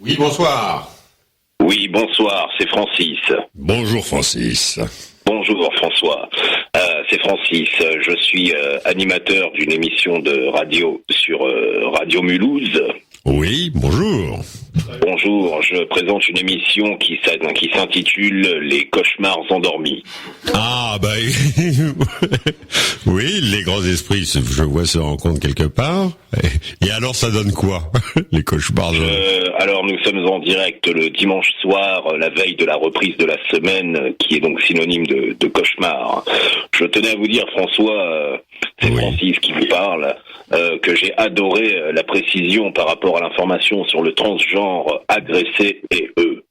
Oui, bonsoir. Oui, bonsoir, c'est Francis. Bonjour Francis. Bonjour François, c'est Francis, je suis animateur d'une émission de radio sur Radio Mulhouse. Oui, bonjour. Bonjour, je présente une émission qui s'intitule Les cauchemars endormis. Ah bah oui, les grands esprits, je vois, se rencontrent quelque part. Et alors ça donne quoi, les cauchemars Alors nous sommes en direct le dimanche soir, la veille de la reprise de la semaine, qui est donc synonyme de cauchemar. Je tenais à vous dire, François, c'est Francis qui vous parle, que j'ai adoré la précision par rapport à l'information sur le transgenre agressé et eux.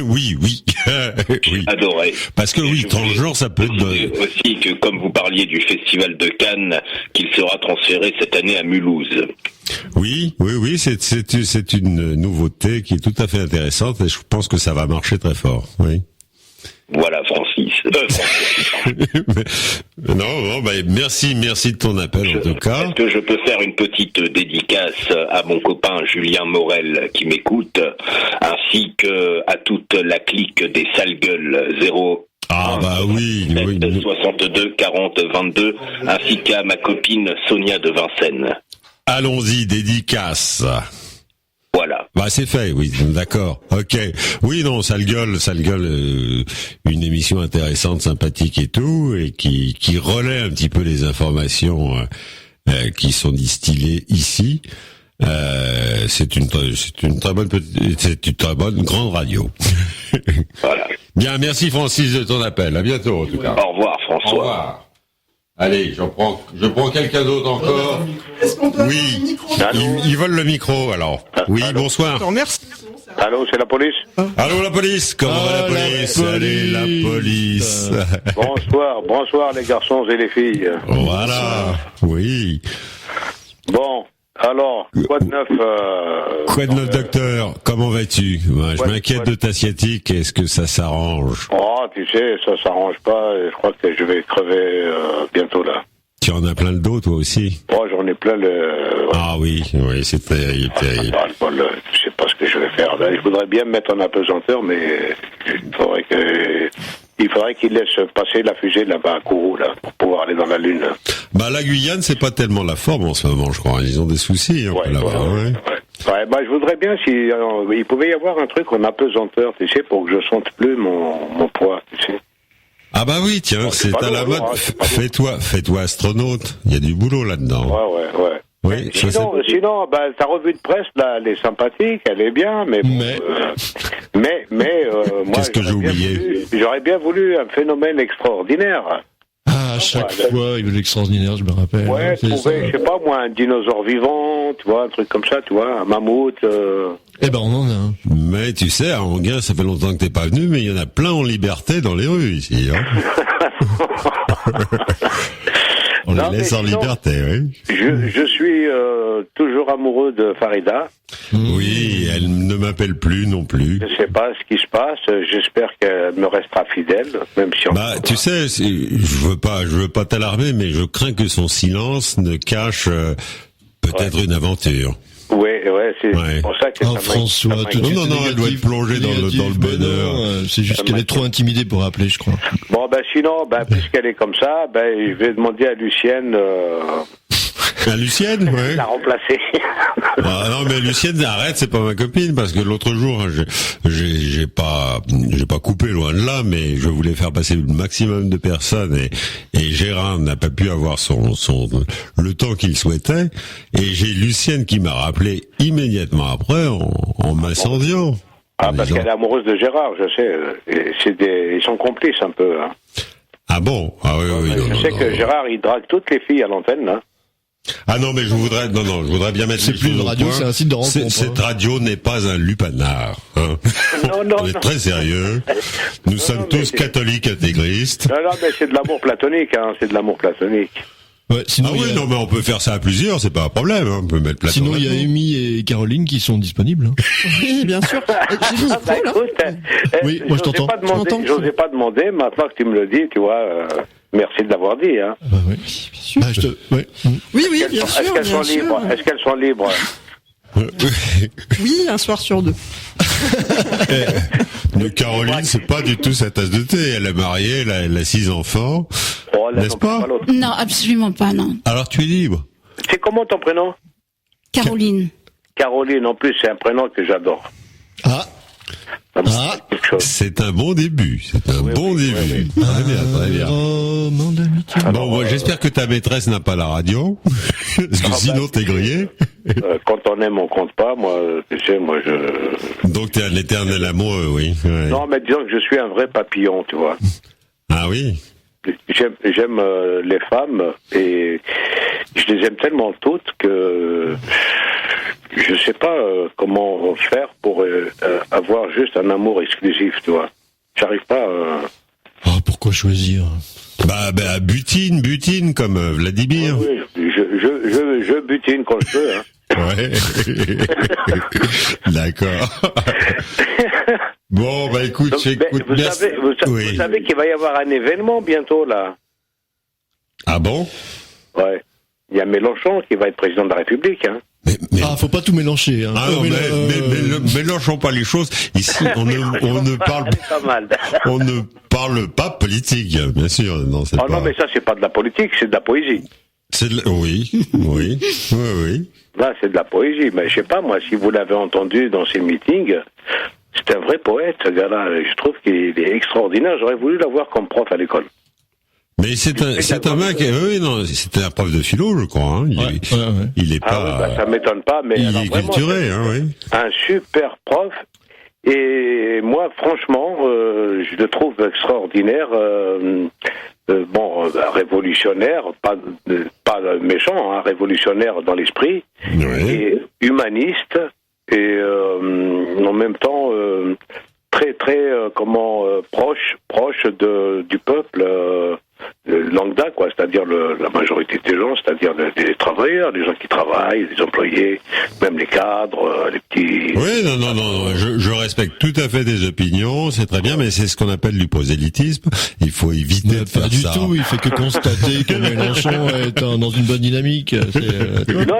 Oui. Oui. Adoré. Parce que oui, transgenre, ça peut être... Aussi que, comme vous parliez du festival de Cannes, qu'il sera transféré cette année à Mulhouse. Oui, c'est une nouveauté qui est tout à fait intéressante et je pense que ça va marcher très fort, oui. Voilà, Francis. Merci de ton appel en tout cas. Est-ce que je peux faire une petite dédicace à mon copain Julien Morel qui m'écoute, ainsi que à toute la clique des sales gueules 0. Ah bah oui. 62 40 22, ainsi qu'à ma copine Sonia de Vincennes. Allons-y, dédicace. Voilà. Bah c'est fait, oui, d'accord. Ok. Oui, non, sale gueule, une émission intéressante, sympathique et tout, et qui relaie un petit peu les informations qui sont distillées ici. C'est une très bonne grande radio. Voilà. Bien, merci Francis de ton appel. À bientôt en tout cas. Au revoir François. Au revoir. Allez, je prends quelqu'un d'autre encore. Oui, ils veulent le micro alors. Oui, allô. Bonsoir. Merci. Allô, c'est la police? Allô la police, comment va la police? Allez la police. Bonsoir les garçons et les filles. Voilà, oui. Bon, alors, quoi de neuf Quoi de neuf docteur? Comment vas-tu? Je m'inquiète de ta sciatique, est-ce que ça s'arrange? Oh, tu sais, ça s'arrange pas, et je crois que je vais crever bientôt là. Tu en as plein le dos toi aussi? Oh, j'en ai plein le... Ah oui, c'est terrible. Je sais pas ce que je vais faire. Là, je voudrais bien me mettre en apesanteur, mais il faudrait qu'il laisse passer la fusée là-bas à Kourou, là, pour pouvoir aller dans la Lune. Bah, la Guyane, c'est pas tellement la forme en ce moment, je crois. Ils ont des soucis, là-bas, je voudrais bien il pouvait y avoir un truc en apesanteur, tu sais, pour que je sente plus mon poids, tu sais. Ah bah oui, tiens, bon, c'est à la mode. Fais-toi astronaute. Il y a du boulot là-dedans. Ouais. Oui, sinon, ta revue de presse, là, elle est sympathique, elle est bien, mais moi, qu'est-ce que j'ai oublié? J'aurais bien voulu un phénomène extraordinaire. À chaque fois, il veut l'extraordinaire, je me rappelle. Ouais, trouver, je sais pas moi, un dinosaure vivant, tu vois, un truc comme ça, tu vois, un mammouth. Eh ben, on en a un. Mais tu sais, à Anguin, ça fait longtemps que t'es pas venu, mais il y en a plein en liberté dans les rues ici. On les laisse en liberté, oui. Je suis toujours amoureux de Farida. Oui, elle ne m'appelle plus non plus. Je sais pas ce qui se passe. J'espère qu'elle me restera fidèle, même si. Tu sais, je veux pas t'alarmer, mais je crains que son silence ne cache peut-être une aventure. Ouais, c'est pour ça que François, non, elle doit être plongée dans le bonheur. C'est juste qu'elle est trop intimidée pour appeler, je crois. Bon, sinon, puisqu'elle est comme ça, je vais demander à Lucienne. À Lucienne, ouais. La remplacer. Ah, non, mais Lucienne, arrête, c'est pas ma copine, parce que l'autre jour, j'ai pas coupé loin de là, mais je voulais faire passer le maximum de personnes et Gérard n'a pas pu avoir le temps qu'il souhaitait, et j'ai Lucienne qui m'a rappelé immédiatement après en m'incendiant. Parce qu'elle est amoureuse de Gérard, je sais. Ils sont complices un peu. Hein. Ah bon? Ah oui. Je sais que Gérard, il drague toutes les filles à l'antenne, hein. Ah non, mais je voudrais bien mettre. C'est plus une radio, c'est un site de rencontre. Cette radio n'est pas un lupanar. Hein. Non. On est très sérieux. Nous sommes tous catholiques intégristes. Non, mais c'est de l'amour platonique, hein. C'est de l'amour platonique. Ouais, sinon non, mais on peut faire ça à plusieurs, c'est pas un problème, hein. On peut mettre Platon. Sinon, il y a Amy et Caroline qui sont disponibles. Hein. Oui, bien sûr. J'ai le micro, là. Écoute, oui, moi je t'entends. J'osais pas demander, maintenant que tu me le dis, tu vois, merci de l'avoir dit, hein. Oui, bien sûr. Oui, bien sûr. Est-ce qu'elles sont libres? Oui, un soir sur 2. Mais Caroline, c'est pas du tout sa tasse de thé. Elle est mariée, elle a 6 enfants. Oh, là, n'est-ce pas? Non, absolument pas, non. Alors tu es libre. C'est comment ton prénom? Caroline. Caroline, en plus, c'est un prénom que j'adore. Ah. Ça me dit quelque chose. C'est un bon début. C'est un bon début. Oui. Très bien, très bien. Roman d'amitié. Bon, moi, j'espère que ta maîtresse n'a pas la radio, parce que sinon t'es grillé. Quand on aime, on compte pas. Moi, tu sais, moi, Donc t'es un éternel amoureux, oui. Ouais. Non, mais disons que je suis un vrai papillon, tu vois. Ah oui. J'aime les femmes et je les aime tellement toutes que je sais pas comment faire pour avoir juste un amour exclusif, tu vois. J'arrive pas. Ah, pourquoi choisir? Bah, butine comme Vladimir. Oui, je butine quand je peux. Hein. Ouais. D'accord. Bon, bah écoute, Donc, j'écoute. vous savez qu'il va y avoir un événement bientôt là. Ah bon? Ouais. Il y a Mélenchon qui va être président de la République. Hein. Mais, Ah, faut pas tout mélanger. Hein. Ah non, mélangeons pas les choses. Ici, on ne parle pas mal. On ne parle pas politique, bien sûr. Non, c'est Oh non, mais ça, c'est pas de la politique, c'est de la poésie. Oui. Là, c'est de la poésie, mais je sais pas, moi, si vous l'avez entendu dans ses meetings, c'est un vrai poète, ce gars-là. Je trouve qu'il est extraordinaire. J'aurais voulu l'avoir comme prof à l'école. Mais c'est un mec, oui, non, c'était un prof de philo, je crois, hein. Il est pas. Ça m'étonne pas, mais. Il alors, est vraiment, culturé, hein, oui. Un super prof. Et moi, franchement, je le trouve extraordinaire. Révolutionnaire, pas méchant, hein, révolutionnaire dans l'esprit, et humaniste, et en même temps très proche du peuple lambda, quoi, c'est-à-dire la majorité des gens, c'est-à-dire les travailleurs, les gens qui travaillent, les employés, même les cadres, les petits. Oui, non, je respecte tout à fait des opinions, c'est très bien, mais c'est ce qu'on appelle du prosélytisme. Il faut éviter de faire ça. Pas du tout, il fait que constater que Mélenchon est dans une bonne dynamique.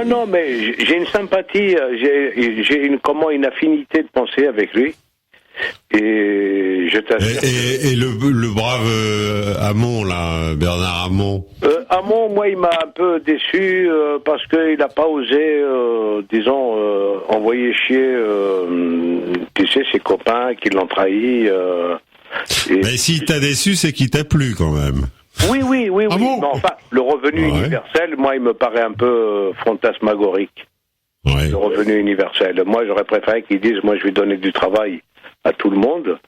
Non, mais j'ai une sympathie, j'ai une affinité de penser avec lui. Et je t'assure. Et le brave Hamon, là, Bernard Hamon. Hamon, moi, il m'a un peu déçu parce qu'il n'a pas osé, envoyer chier, tu sais, ses copains qui l'ont trahi. Mais s'il t'a déçu, c'est qu'il t'a plu quand même. Oui. Ah bon? Non, enfin, le revenu universel, moi, il me paraît un peu fantasmagorique. Ouais. Le revenu universel. Moi, j'aurais préféré qu'ils disent, moi, je vais donner du travail à tout le monde,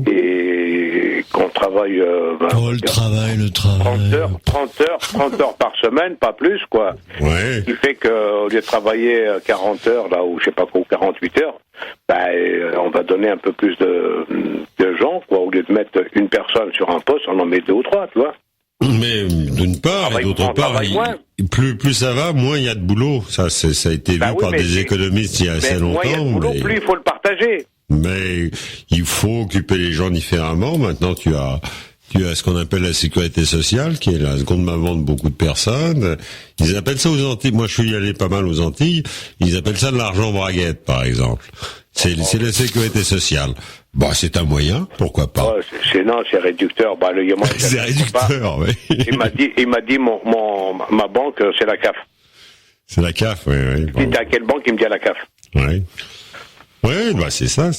et qu'on travaille le travail 30 heures par semaine, pas plus, quoi. Ouais. Ce qui fait qu'au lieu de travailler 40 heures, là, ou je sais pas quoi, 48 heures, on va donner un peu plus de gens, quoi. Au lieu de mettre une personne sur un poste, on en met 2 ou 3, tu vois. Mais d'une part, et d'autre part, plus ça va, moins il y a de boulot. Ça a été vu par des économistes il y a assez longtemps. Moins il y a de boulot, plus il faut le partager. Mais il faut occuper les gens différemment. Maintenant, tu as ce qu'on appelle la sécurité sociale, qui est la seconde maman de beaucoup de personnes. Ils appellent ça aux Antilles. Moi, je suis allé pas mal aux Antilles. Ils appellent ça de l'argent braguette, par exemple. C'est la sécurité sociale. Bah, c'est un moyen, pourquoi pas. C'est réducteur. C'est réducteur, oui. Il m'a dit ma banque, c'est la CAF. C'est la CAF, oui. Il dit à quelle banque? Il me dit à la CAF. Oui. Oui, c'est ça,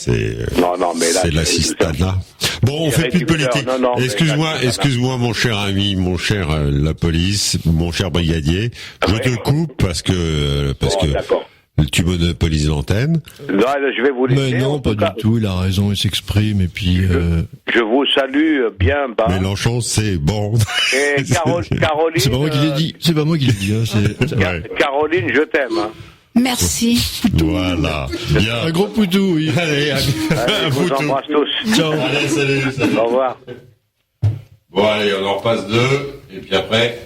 Non, mais là, c'est l'assistanat. Bon, on fait plus de politique. Excuse-moi, mon cher ami, mon cher la police, mon cher brigadier. Je te coupe parce que tu monopolises l'antenne. Non, je vais vous laisser. Mais non, pas du tout, il a raison, il s'exprime, et puis... Je vous salue bien bas. Mélenchon, c'est bon. Et Caroline... C'est pas moi qui l'ai dit, hein, Caroline, je t'aime, hein. Merci. Voilà. Bien. Un gros poutou, oui. Allez, je vous embrasse tous. Ciao. Allez, salut. Au revoir. Bon, allez, on en repasse 2, et puis après,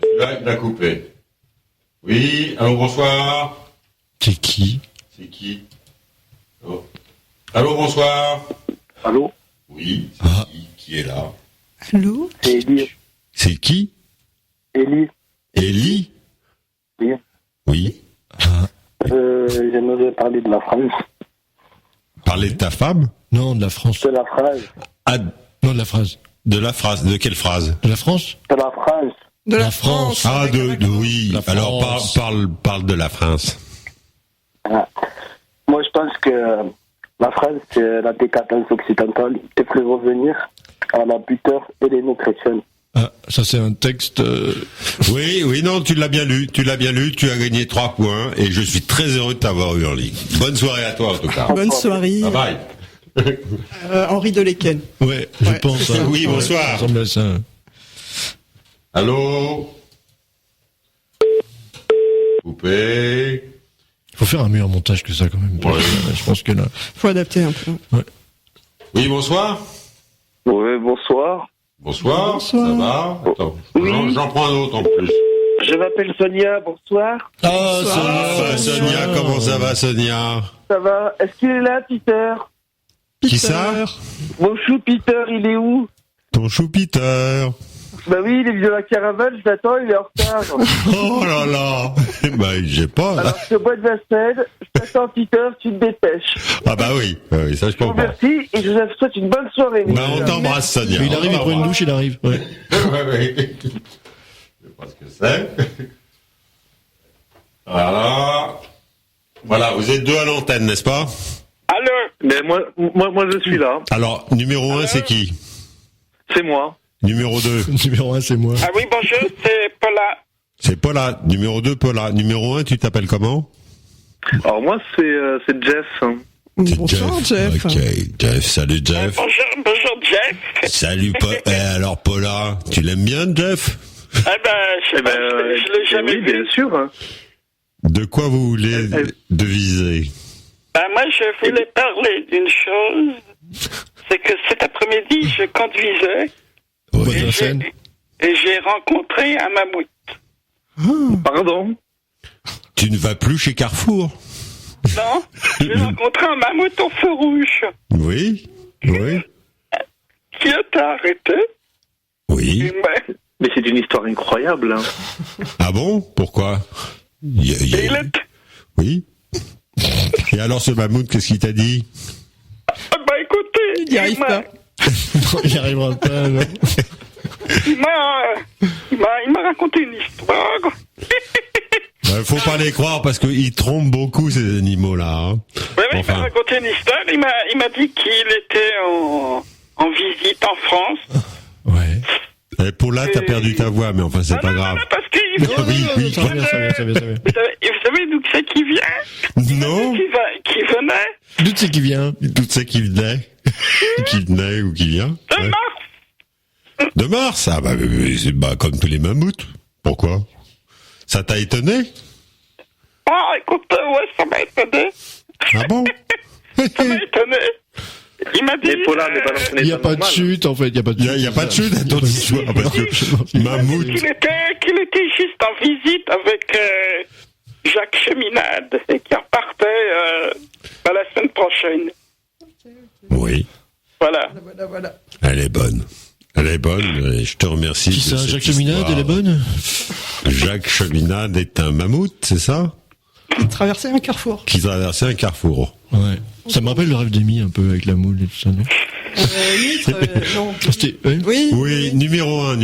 celui-là, il a coupé. Oui, allô, bonsoir. C'est qui? Oh. Allô, bonsoir. Allô? Oui, qui est là? Allô? C'est Élie. C'est qui? Élie. Élie? Oui. Oui. J'aimerais parler de la France. Parler de ta femme? Non, de la France. De la phrase. Ah, Non, de la phrase. de la phrase. De quelle phrase? De la France? De la France. De La la France. France. Ah, avec un accent. oui. La Alors, France. parle de la France. Moi, je pense que la France, c'est la décadence occidentale. Il faut revenir à la buteur héléno-chrétienne. Ah, ça c'est un texte... Oui, non, tu l'as bien lu, tu as gagné 3 points, et je suis très heureux de t'avoir eu en ligne. Bonne soirée à toi, en tout cas. Bonne soirée. Bye bye. Henri Deléken. Ouais, je Ouais, pense. c'est ça. Oui, bonsoir. Ça ressemble à ça. Allô? Coupé. Il faut faire un meilleur montage que ça quand même. Ouais. Je pense que là... Faut adapter un peu. Oui, bonsoir. Oui, bonsoir. Bonsoir. Bonsoir. Ça va? Attends, Oui. j'en prends un autre en plus. Je m'appelle Sonia, bonsoir. Ah, Sonia, comment ça va, Sonia? Ça va? Est-ce qu'il est là, Peter? Qui ça? Mon chou Peter, il est où? Ton chou Peter. Bah oui, il est venu à la caravane, je l'attends, il est en retard. Oh là là. Ben, j'ai pas, là. Alors, je te bois de vaisselle, je t'attends, Peter, tu te dépêches. Ah bah oui, ça je Je vous comprends. remercie et je vous souhaite une bonne soirée. Ben, on t'embrasse, Sonia. Il arrive, il prend une douche, il arrive. Ouais. Ouais. Je sais pas ce que c'est. Voilà, vous êtes 2 à l'antenne, n'est-ce pas? Allô? Mais moi, je suis là. Alors, numéro 1, c'est qui? C'est moi. Numéro 2, Numéro 1, c'est moi. Ah oui, bonjour, c'est Paula. c'est Paula. Numéro 2, Paula. Numéro 1, tu t'appelles comment? Alors moi, c'est Jeff. C'est Bonsoir, Jeff. Ok, Jeff. Salut, Jeff. Bonjour, Jeff. Salut, alors, Paula, tu l'aimes bien, Jeff? Ah ben, je sais pas, je l'ai jamais oui, vu. bien sûr. De quoi vous voulez deviser? Ben, moi, je voulais parler d'une chose. C'est que cet après-midi, je conduisais Bonne et scène. j'ai rencontré un mammouth. Pardon. Tu ne vas plus chez Carrefour? Non? J'ai rencontré un mammouth au feu rouge Oui. qui était arrêté. Oui. Et ben, Mais c'est une histoire incroyable. Hein. Ah bon? Pourquoi? il est... Oui. Et alors, ce mammouth, qu'est-ce qu'il t'a dit? Ah ben, écoutez, Il n'y arrive pas. Non, il n'y arrivera pas. Non. il m'a raconté une histoire. Faut pas les croire parce qu'ils trompent beaucoup, ces animaux-là. Hein. Oui, il Enfin. m'a raconté une histoire. Il m'a dit qu'il était en visite en France. Ouais. Et pour là, t'as perdu ta voix, mais enfin, c'est pas grave. Non, parce qu'il Oui. Ça va bien. Vous savez d'où c'est qui vient? Non. Qui venait? D'où c'est qui vient? Tout ça qui venait. Qui venait ou qui vient. De Ouais. Mars. De Mars. Ah bah, comme tous les mammouths. Pourquoi? Ça t'a étonné? Ah, écoute, ouais, ça m'a étonné. Ah bon? Ça m'a étonné. Il m'a dit... Mais Paula, mais balance Il n'y a pas de chute, en fait. Il n'y a pas de Il y a pas de chute dans ton histoire parce que mammouth. qu'il était juste en visite avec Jacques Cheminade et qu'il repartait la semaine prochaine. Oui. Voilà. Voilà. Elle est bonne. Et je te remercie. Qui de ça, cette Jacques Cheminade, histoire. elle est bonne? Jacques Cheminade est un mammouth, c'est ça? Traverser un carrefour. Qui traversait un carrefour. Ouais. Ça me rappelle le rêve d'Amy un peu avec la moule et tout ça, non? Non. C'était, ouais. Oui. Oui, numéro 1,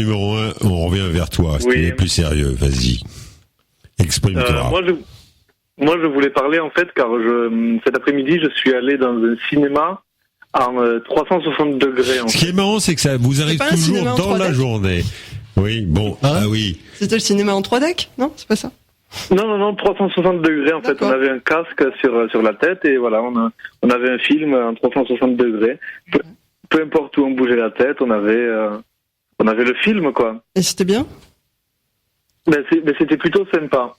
on revient vers toi. Si Oui. tu es plus sérieux, vas-y. Exprime-toi. Moi, je voulais parler en fait car cet après-midi, je suis allé dans un cinéma en 360 degrés. En Ce fait. qui est marrant, c'est que ça vous arrive pas un toujours cinéma en dans la 3D? journée. Oui, bon, ah oui. C'était le cinéma en 3 decks? Non, c'est pas ça. Non, 360 degrés en fait. D'accord. On avait un casque sur la tête et voilà, on avait un film en 360 degrés. Peu importe où on bougeait la tête, on avait le film quoi. Et c'était bien? Mais c'était plutôt sympa.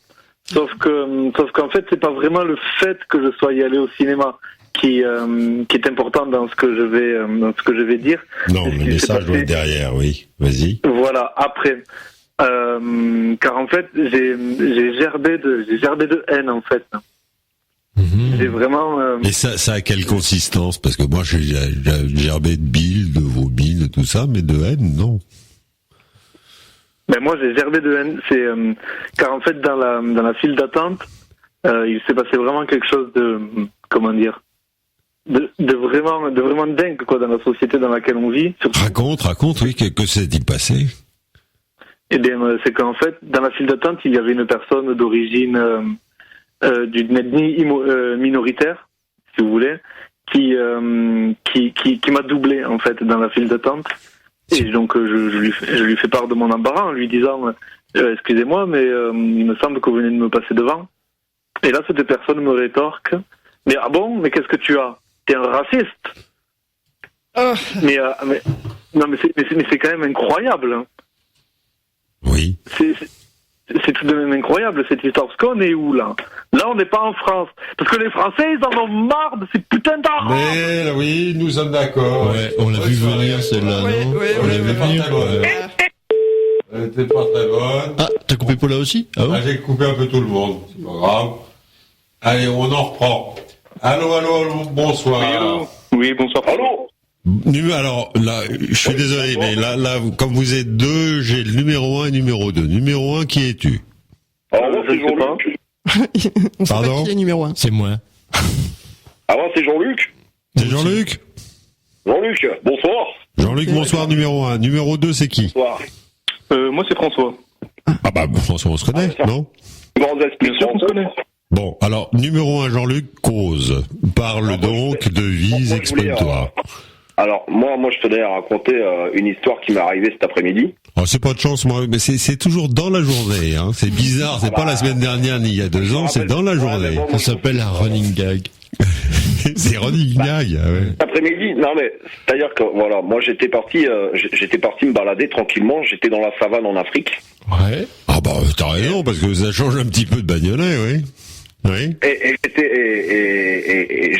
Sauf qu'en fait, c'est pas vraiment le fait que je sois y allé au cinéma qui est important dans ce que je vais dire. Non, C'est ce le qui s'est message doit passé. être derrière, oui. Vas-y. Voilà, après. Car en fait, j'ai gerbé de haine en fait. J'ai vraiment. Et ça a quelle consistance? Parce que moi, j'ai gerbé de bile, de vomi, de tout ça, mais de haine, non. Ben moi, j'ai gerbé de haine. C'est car en fait, dans la file d'attente, il s'est passé vraiment quelque chose de, comment dire, de vraiment dingue, quoi, dans la société dans laquelle on vit. Raconte, oui, que s'est-il passé? Eh bien, c'est qu'en fait, dans la file d'attente, il y avait une personne d'origine d'une ethnie minoritaire, si vous voulez, qui m'a doublé, en fait, dans la file d'attente. Et donc, je lui fais part de mon embarras en lui disant excusez-moi, mais il me semble que vous venez de me passer devant. Et là, cette personne me rétorque, mais ah bon, mais qu'est-ce que tu as? T'es un raciste. Mais c'est quand même incroyable. Hein. Oui. C'est tout de même incroyable cette histoire. Parce qu'on est où là? Là, on n'est pas en France. Parce que les Français, ils en ont marre de ces putains d'arabes. Mais oui, nous sommes d'accord. Ouais, on l'a vu venir celle-là, non? On l'a vu venir. Elle était pas très bonne. Ah, t'as coupé Paula aussi? Ah bon? J'ai coupé un peu tout le monde. C'est pas grave. Allez, on en reprend. Allô, bonsoir. Oui, bonsoir. Allô. Alors, là, je suis désolé, mais là, comme vous êtes deux, j'ai le numéro 1 et numéro 2. Numéro 1, qui es-tu? Alors, moi, c'est Jean-Luc. On sait Pardon? pas qui est numéro 1. C'est moi. Ah, moi, c'est Jean-Luc. C'est Jean-Luc? Jean-Luc, bonsoir. Jean-Luc, bonsoir, numéro 1. Numéro 2, c'est qui? Bonsoir. Moi, c'est François. Ah bah, François, on se connaît, non? Bien sûr qu'on se connaît. Bon, alors, numéro 1, Jean-Luc, cause. Parle donc de vise, exprime-toi. Alors, moi, je tenais à raconter une histoire qui m'est arrivée cet après-midi. Oh, c'est pas de chance, moi, mais c'est toujours dans la journée, hein. C'est bizarre, c'est pas la semaine dernière ni il y a 2 ans, c'est dans la journée. Ça s'appelle un running gag. C'est running gag, ouais. Cet après-midi, non mais, c'est-à-dire que, voilà, moi j'étais parti me balader tranquillement, j'étais dans la savane en Afrique. Ouais. Ah bah, t'as raison, parce que ça change un petit peu de bagnolet, oui. Oui. Et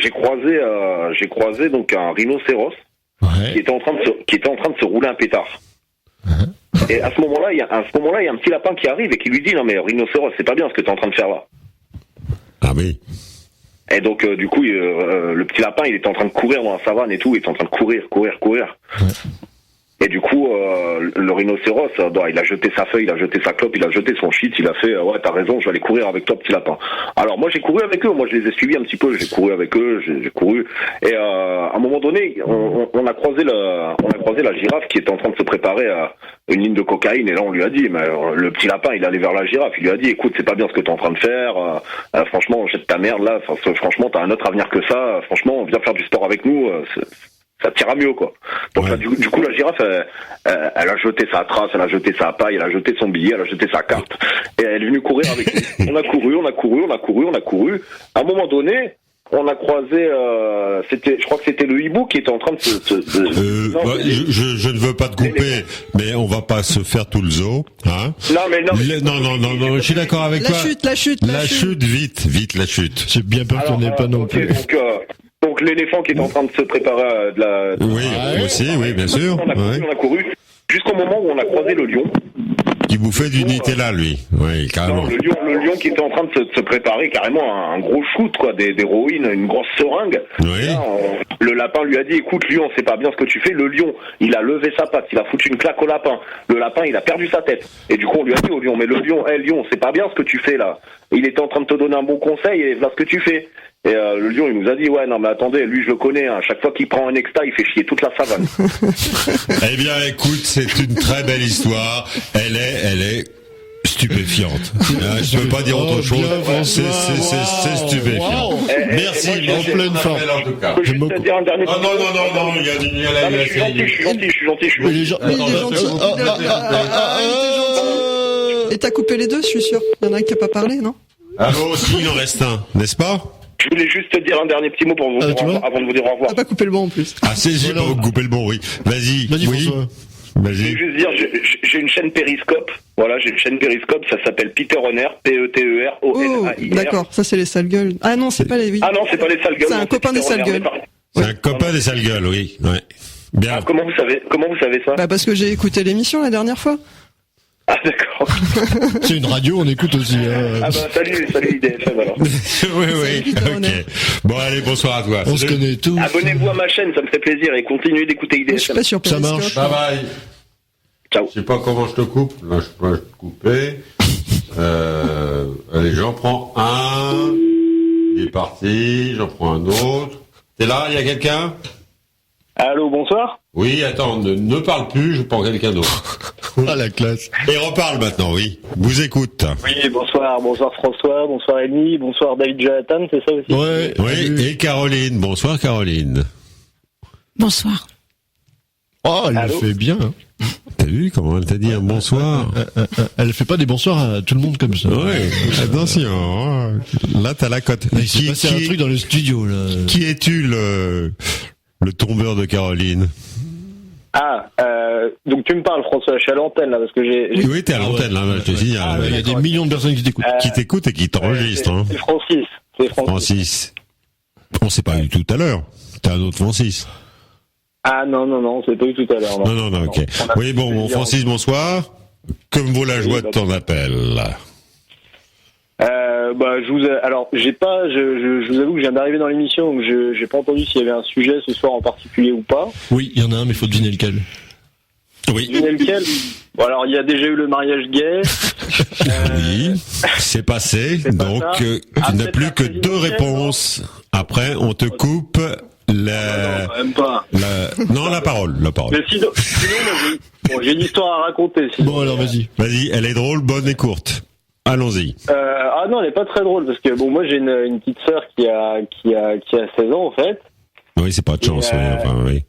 j'ai croisé donc un rhinocéros qui était en train de se rouler un pétard. Et à ce moment-là, il y a un petit lapin qui arrive et qui lui dit non mais rhinocéros, c'est pas bien ce que t'es en train de faire là. Ah oui. Et donc du coup, le petit lapin, il était en train de courir dans la savane et tout, il était en train de courir. Ouais. Et du coup, le rhinocéros, il a jeté sa feuille, il a jeté sa clope, il a jeté son shit, il a fait ouais, t'as raison, je vais aller courir avec toi, petit lapin. Alors moi j'ai couru avec eux, moi je les ai suivis un petit peu, j'ai couru avec eux, j'ai couru. Et à un moment donné, on a croisé la girafe qui était en train de se préparer à une ligne de cocaïne. Et là on lui a dit, mais le petit lapin, il est allé vers la girafe, il lui a dit, écoute, c'est pas bien ce que t'es en train de faire. Franchement, jette ta merde là. Franchement, t'as un autre avenir que ça. Franchement, viens faire du sport avec nous. Ça t'ira mieux, quoi. Donc ouais. là, du coup, la girafe, elle a jeté sa trace, elle a jeté sa paille, elle a jeté son billet, elle a jeté sa carte. Et elle est venue courir avec nous. On a couru. À un moment donné, on a croisé, je crois que c'était le hibou qui était en train de je ne veux pas te couper, mais on va pas se faire tout le zoo, hein. Non, je suis d'accord avec toi. La chute, Vite, la chute. J'ai bien peur qu'on n'ait pas non plus. Donc l'éléphant qui est en train de se préparer à de la... Oui, aussi, oui, bien sûr. On a couru jusqu'au moment où on a croisé le lion. Qui bouffait du Nutella, lui. Oui, carrément. Non, le lion qui était en train de se préparer carrément un gros shoot, quoi, d'héroïne, une grosse seringue. Oui. Là, le lapin lui a dit, écoute, lion, c'est pas bien ce que tu fais. Le lion, il a levé sa patte, il a foutu une claque au lapin. Le lapin, il a perdu sa tête. Et du coup, on lui a dit au lion, mais le lion, lion, c'est pas bien ce que tu fais, là. Il était en train de te donner un bon conseil et voilà ce que tu fais. Et le lion, il nous a dit, ouais, non, mais attendez, lui, je le connais, hein. Chaque fois qu'il prend un exta, il fait chier toute la savane. Eh bien, écoute, c'est une très belle histoire. Elle est stupéfiante. Je peux pas dire autre chose. C'est stupéfiant. Wow. Merci, en pleine forme. En tout cas. Je peux te dire un dernier Non, il y a la je suis gentil. Il est gentil. Et t'as coupé les deux, je suis sûr. Il y en a un qui a pas parlé, non? Alors aussi, il en reste un, n'est-ce pas? Je voulais juste te dire un dernier petit mot pour vous dire avant de vous dire au revoir. T'as pas coupé le bon en plus. Ah, j'ai pas coupé le bon, oui. Vas-y, oui. François. Je Vas-y. veux juste dire, j'ai une chaîne Périscope. Voilà, j'ai une chaîne Périscope, ça s'appelle Peter Honner, Peteronair. Oh, d'accord, ça c'est les sales gueules. Ah non, c'est pas les... Oui. Ah non, c'est pas les sales gueules. C'est un copain des sales gueules. C'est un copain des sales gueules, oui. Ouais. Bien. Ah, comment vous savez ça? Bah parce que j'ai écouté l'émission la dernière fois. Ah d'accord. C'est une radio, on écoute aussi. Ah bah salut IDFM alors. oui, ok. Bon, allez, bonsoir à toi. On se connaît tous. Abonnez-vous à ma chaîne, ça me fait plaisir et continuez d'écouter IDFM. Je suis pas sur Ça Periscope. marche. Bye bye. Ciao. Je sais pas comment je te coupe. Là, je peux te couper. Allez, j'en prends un. Il est parti. J'en prends un autre. T'es là? Il y a quelqu'un? Allô, bonsoir. Oui, attends, ne parle plus. Je prends quelqu'un d'autre. Ah, la classe. Et reparle maintenant. Oui. Vous écoute. Oui, bonsoir François, bonsoir Amy, bonsoir David Jonathan, c'est ça aussi? Ouais. Oui. Et Caroline. Bonsoir, Caroline. Bonsoir. Oh, elle le Allô fait bien. Hein. T'as vu comment elle t'a dit un bonsoir? Elle fait pas des bonsoirs à tout le monde comme ça. Ouais. Attention. Là, t'as la cote. Il s'est passé un truc dans le studio, là. Qui es-tu, le tombeur de Caroline? Donc tu me parles François, je suis à l'antenne là parce que j'ai... Oui, t'es à l'antenne, là, je te signale. Il y a des millions de personnes qui t'écoutent. Qui t'écoutent et qui t'enregistrent, hein. C'est Francis. Francis. On s'est pas eu tout à l'heure. T'es un autre Francis. Ah non, c'est pas eu tout à l'heure. Non, ok. Oui, bon, Francis, bonsoir. Comme vaut la joie de ton appel? Je vous avoue que je viens d'arriver dans l'émission, donc j'ai pas entendu s'il y avait un sujet ce soir en particulier ou pas. Oui, il y en a un, mais il faut deviner lequel. Oui. Devinez lequel? Bon, alors il y a déjà eu le mariage gay. Oui, c'est passé. c'est pas Donc, ça. tu n'as plus que 2 réponses. Après, on te coupe Non, même pas. la parole. Mais sinon moi, j'ai une histoire à raconter. Sinon. Bon, alors vas-y. Vas-y, elle est drôle, bonne et courte. Allons-y. Non, elle est pas très drôle parce que bon, moi j'ai une petite sœur qui a 16 ans en fait. Oui, c'est pas de chance, oui, enfin, oui.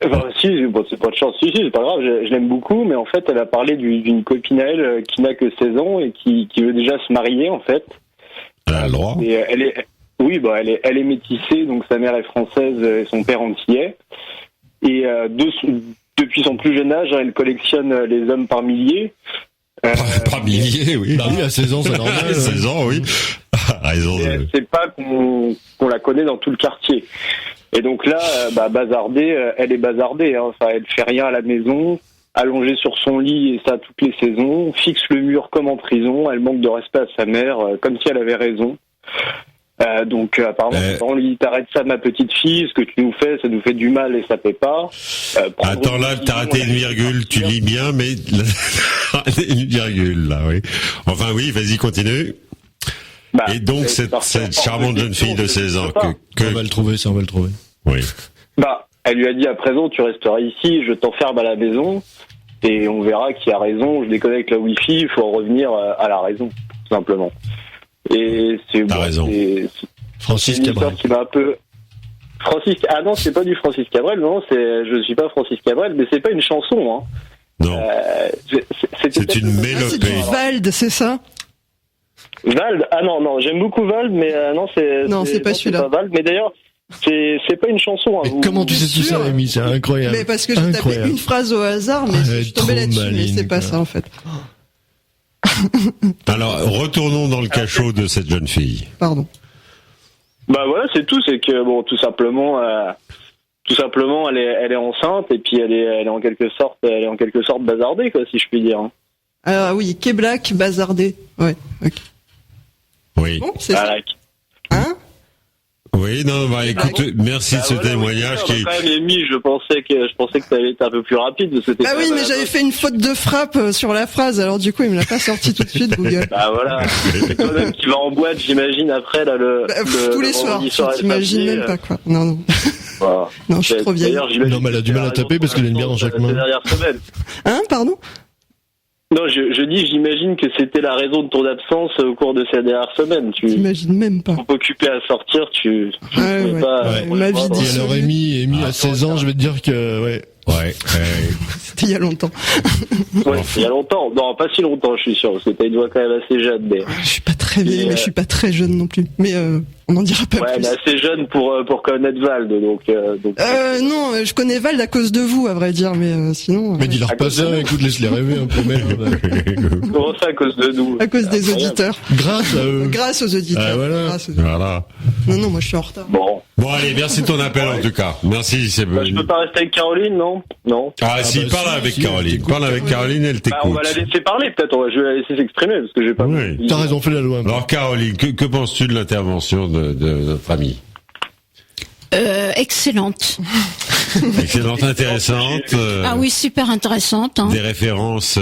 C'est pas de chance. Si, c'est pas grave, je l'aime beaucoup, mais en fait, elle a parlé d'une copine à elle qui n'a que 16 ans et qui veut déjà se marier, en fait. Elle a le droit. Et elle est métissée, donc sa mère est française et son père antillais. Et depuis son plus jeune âge, elle collectionne les hommes par milliers. Par milliers, oui. Bah oui, à 16 ans, c'est normal. 16 ans, oui. Raison. Elle sait pas qu'on la connaît dans tout le quartier. Et donc là, bazardée, elle est bazardée. Hein. Enfin, elle fait rien à la maison, allongée sur son lit et ça toutes les saisons, fixe le mur comme en prison. Elle manque de respect à sa mère, comme si elle avait raison. Apparemment, on lui dit t'arrêtes ça, ma petite fille. Ce que tu nous fais, ça nous fait du mal et ça paie pas. Attends là, t'as raté une virgule. Tu lis bien, mais une virgule là, oui. Enfin oui, vas-y, continue. Et donc cette charmante jeune fille de 16 ans On va le trouver, ça, on va le trouver. Oui. Elle lui a dit à présent, tu resteras ici, je t'enferme à la maison et on verra qui a raison. Je déconnecte la Wi-Fi, il faut en revenir à la raison, tout simplement. Et T'as raison. Francis une histoire Cabrel. qui m'a un peu... Ah non, c'est pas du Francis Cabrel, non, je suis pas Francis Cabrel, mais c'est pas une chanson, hein. Non. C'est une C'est mélopée. du Vald, c'est ça? Vald? Ah non, j'aime beaucoup Vald, mais c'est pas celui-là. C'est pas Vald, mais d'ailleurs, c'est pas une chanson. Hein, Mais comment tu sais tout ça, Amy? C'est incroyable. Mais parce que j'ai tapé une phrase au hasard, mais je suis tombé trop là-dessus, mais maligne, c'est pas quoi. ça en fait. Alors, retournons dans le cachot de cette jeune fille. Pardon. Voilà, c'est tout, c'est que bon, tout simplement, elle est enceinte et puis elle est en quelque sorte bazardée, quoi, si je puis dire. Hein. Alors oui, K-Black, bazardé. Ouais, ok. Oui. Bon, c'est ça. Hein? Oui, non, écoute, merci de ce témoignage qui... Quand même, Amy, je pensais que ça allait être un peu plus rapide. Parce que Bah oui, mais j'avais fait une faute de frappe sur la phrase, alors du coup, il me l'a pas sorti tout de suite, Google. Voilà. C'est toi même qui va en boîte, j'imagine, après, là, tous les soirs, tu t'imagines même pas, quoi. Non. Voilà. Non, je suis trop vieille. Non, mais elle a du mal à taper parce qu'elle a une bière dans chaque main. Ces dernières semaines. Hein, pardon? Non, je dis, j'imagine que c'était la raison de ton absence au cours de ces dernières semaines. Tu T'imagines même pas. trop occupé à sortir, tu Ouais. pas. Ma vie Et dissolue. alors, Amy à 16 ans, je vais te dire que, ouais. C'était il y a longtemps. Ouais, il y a longtemps. Non, pas si longtemps, je suis sûr, parce que t'as une voix quand même assez jeune. Mais... Je suis pas très vieille, mais je suis pas très jeune non plus. Mais on n'en dira pas ouais, plus. elle est assez jeune pour connaître Vald, donc. Non, je connais Vald à cause de vous, à vrai dire, mais sinon. Mais dis-leur pas ça, écoute, laisse-les rêver un peu, merde. Comment ça, à cause de nous? À cause des auditeurs. Grâce à eux. Grâce aux auditeurs. Ah, voilà. Grâce aux auditeurs. Voilà. Non, moi je suis en retard. Bon, allez, merci de ton appel en tout cas. Merci, c'est Je peux pas rester avec Caroline, non? Ah, si, parle si, avec si, Caroline. t'écoutes. Parle avec Caroline, elle t'écoute. On va la laisser parler, peut-être. Je vais la laisser s'exprimer, parce que j'ai pas. Oui. T'as raison, fais la loi. Alors, Caroline, que penses-tu de l'intervention de notre amie? Excellente. Excellente, intéressante. Ah oui, super intéressante. Hein. Des références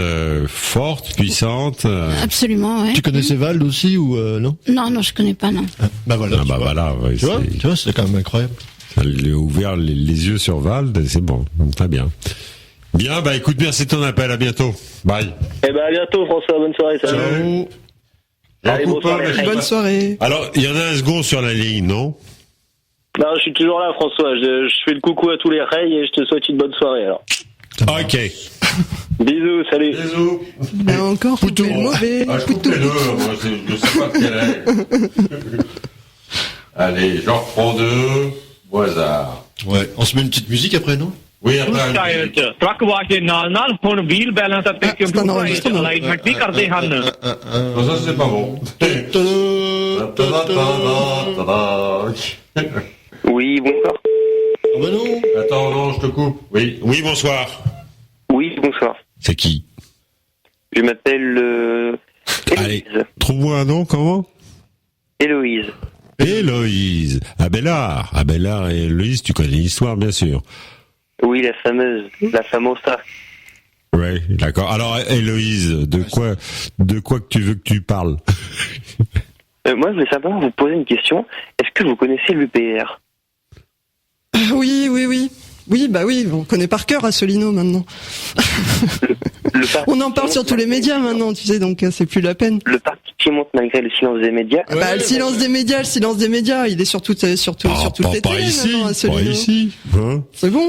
fortes, puissantes. Absolument, ouais. Tu connaissais Vald aussi ou non? Non, je connais pas, non. Bah voilà. Ah bah voilà, ouais, Tu vois, c'est quand même incroyable. ça lui a ouvert les yeux sur Vald, et c'est bon, très bien. Bien, bah écoute, merci de ton appel, à bientôt. Bye. Eh ben à bientôt François, bonne soirée. Salut. Ciao. Allez, Jean bonne Coupin, soirée. mais Bonne soirée. Alors, il y en a un second sur la ligne, non? Non, je suis toujours là François, je fais le coucou à tous les rails et je te souhaite une bonne soirée alors. Ok. Bisous, salut. Bisous. Ben encore, coupé le mauvais. Ah, je coupe les deux, moi, je sais pas quel est. Allez, j'en reprends deux, au hasard. Ouais. On se met une petite musique après, non? Oui, après, truck wash ਦੇ ਨਾਲ ਨਾਲ ਹੁਣ wheel balance ਅਤੇ computer alignment ਵੀ ਕਰਦੇ ਹਨ non, ça c'est pas bon. Oui, bonsoir. Ah bah non. Attends, non, je te coupe. Oui, oui, bonsoir. Oui, bonsoir. C'est qui? Je m'appelle Allez, Héloïse. trouve-moi un nom, comment? Héloïse. Héloïse. Abélard. Abélard et Héloïse, tu connais l'histoire, bien sûr. Oui, la fameuse, la famosa. Oui, d'accord. Alors, Héloïse, de quoi que tu veux que tu parles? Moi, je voulais simplement vous poser une question. Est-ce que vous connaissez l'UPR? Oui. Oui, bah oui, on connaît par cœur Asselineau maintenant. On en parle sur tous les médias maintenant, tu sais, donc c'est plus la peine. Le parti qui monte malgré le silence des médias. Bah, le silence des médias, il est sur toutes les télés pas ici, maintenant, pas Asselineau. ici. Hein? C'est bon.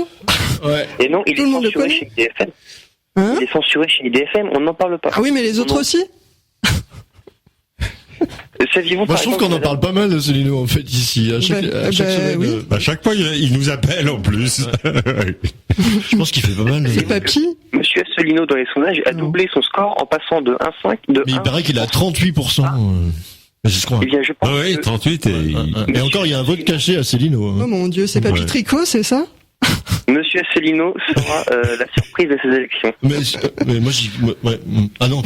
Ouais. Et non, il Tout est le monde le censuré connaît. chez IDFM. Hein? Il est censuré chez IDFM, on n'en parle pas. Ah oui, mais les autres Non. aussi. Saviez-vous, Moi, par je trouve exemple, qu'on en parle pas mal de Céline en fait ici. À chaque semaine. oui. À chaque fois, il nous appelle en plus. Je pense qu'il fait pas mal. C'est Papy. Monsieur Asselineau, dans les sondages, a Non. doublé son score en passant de 1,5 de Mais il 1. paraît qu'il a 38%. Mais c'est ce qu'on. Eh bien, je pense Ah oui, que 38 et... Et encore, il y a un vote caché à Céline. Oh mon Dieu, c'est Papy Ouais. Tricot, c'est ça? Monsieur Asselineau sera la surprise de ces élections. Mais moi, ouais. Ah non,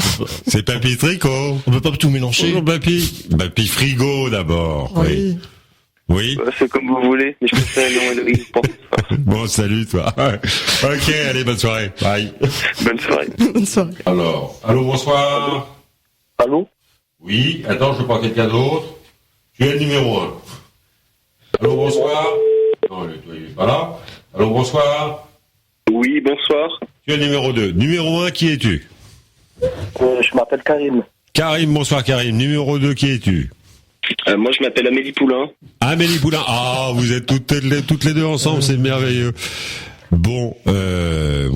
C'est Papy Tricot. on peut pas tout mélanger. Bonjour Papy. Papy Frigo d'abord. Oui. Oui. C'est comme vous voulez, mais je préfère non Héloïse pour ce soir. Bon, salut toi. Ok, allez, bonne soirée. Bye. Bonne soirée. Bonne soirée. Alors, allô, bonsoir. Allô? Oui, attends, je prends quelqu'un d'autre. Tu es le numéro 1. Allô, bonsoir. Non, il est pas là. Allô, bonsoir. Oui, bonsoir. Tu es le numéro 2. Numéro 1, qui es-tu? Je m'appelle Karim. Karim, bonsoir Karim. Numéro 2, qui es-tu? Moi, je m'appelle Amélie Poulain. Amélie Poulain. Ah, vous êtes toutes les deux ensemble, c'est merveilleux. Bon,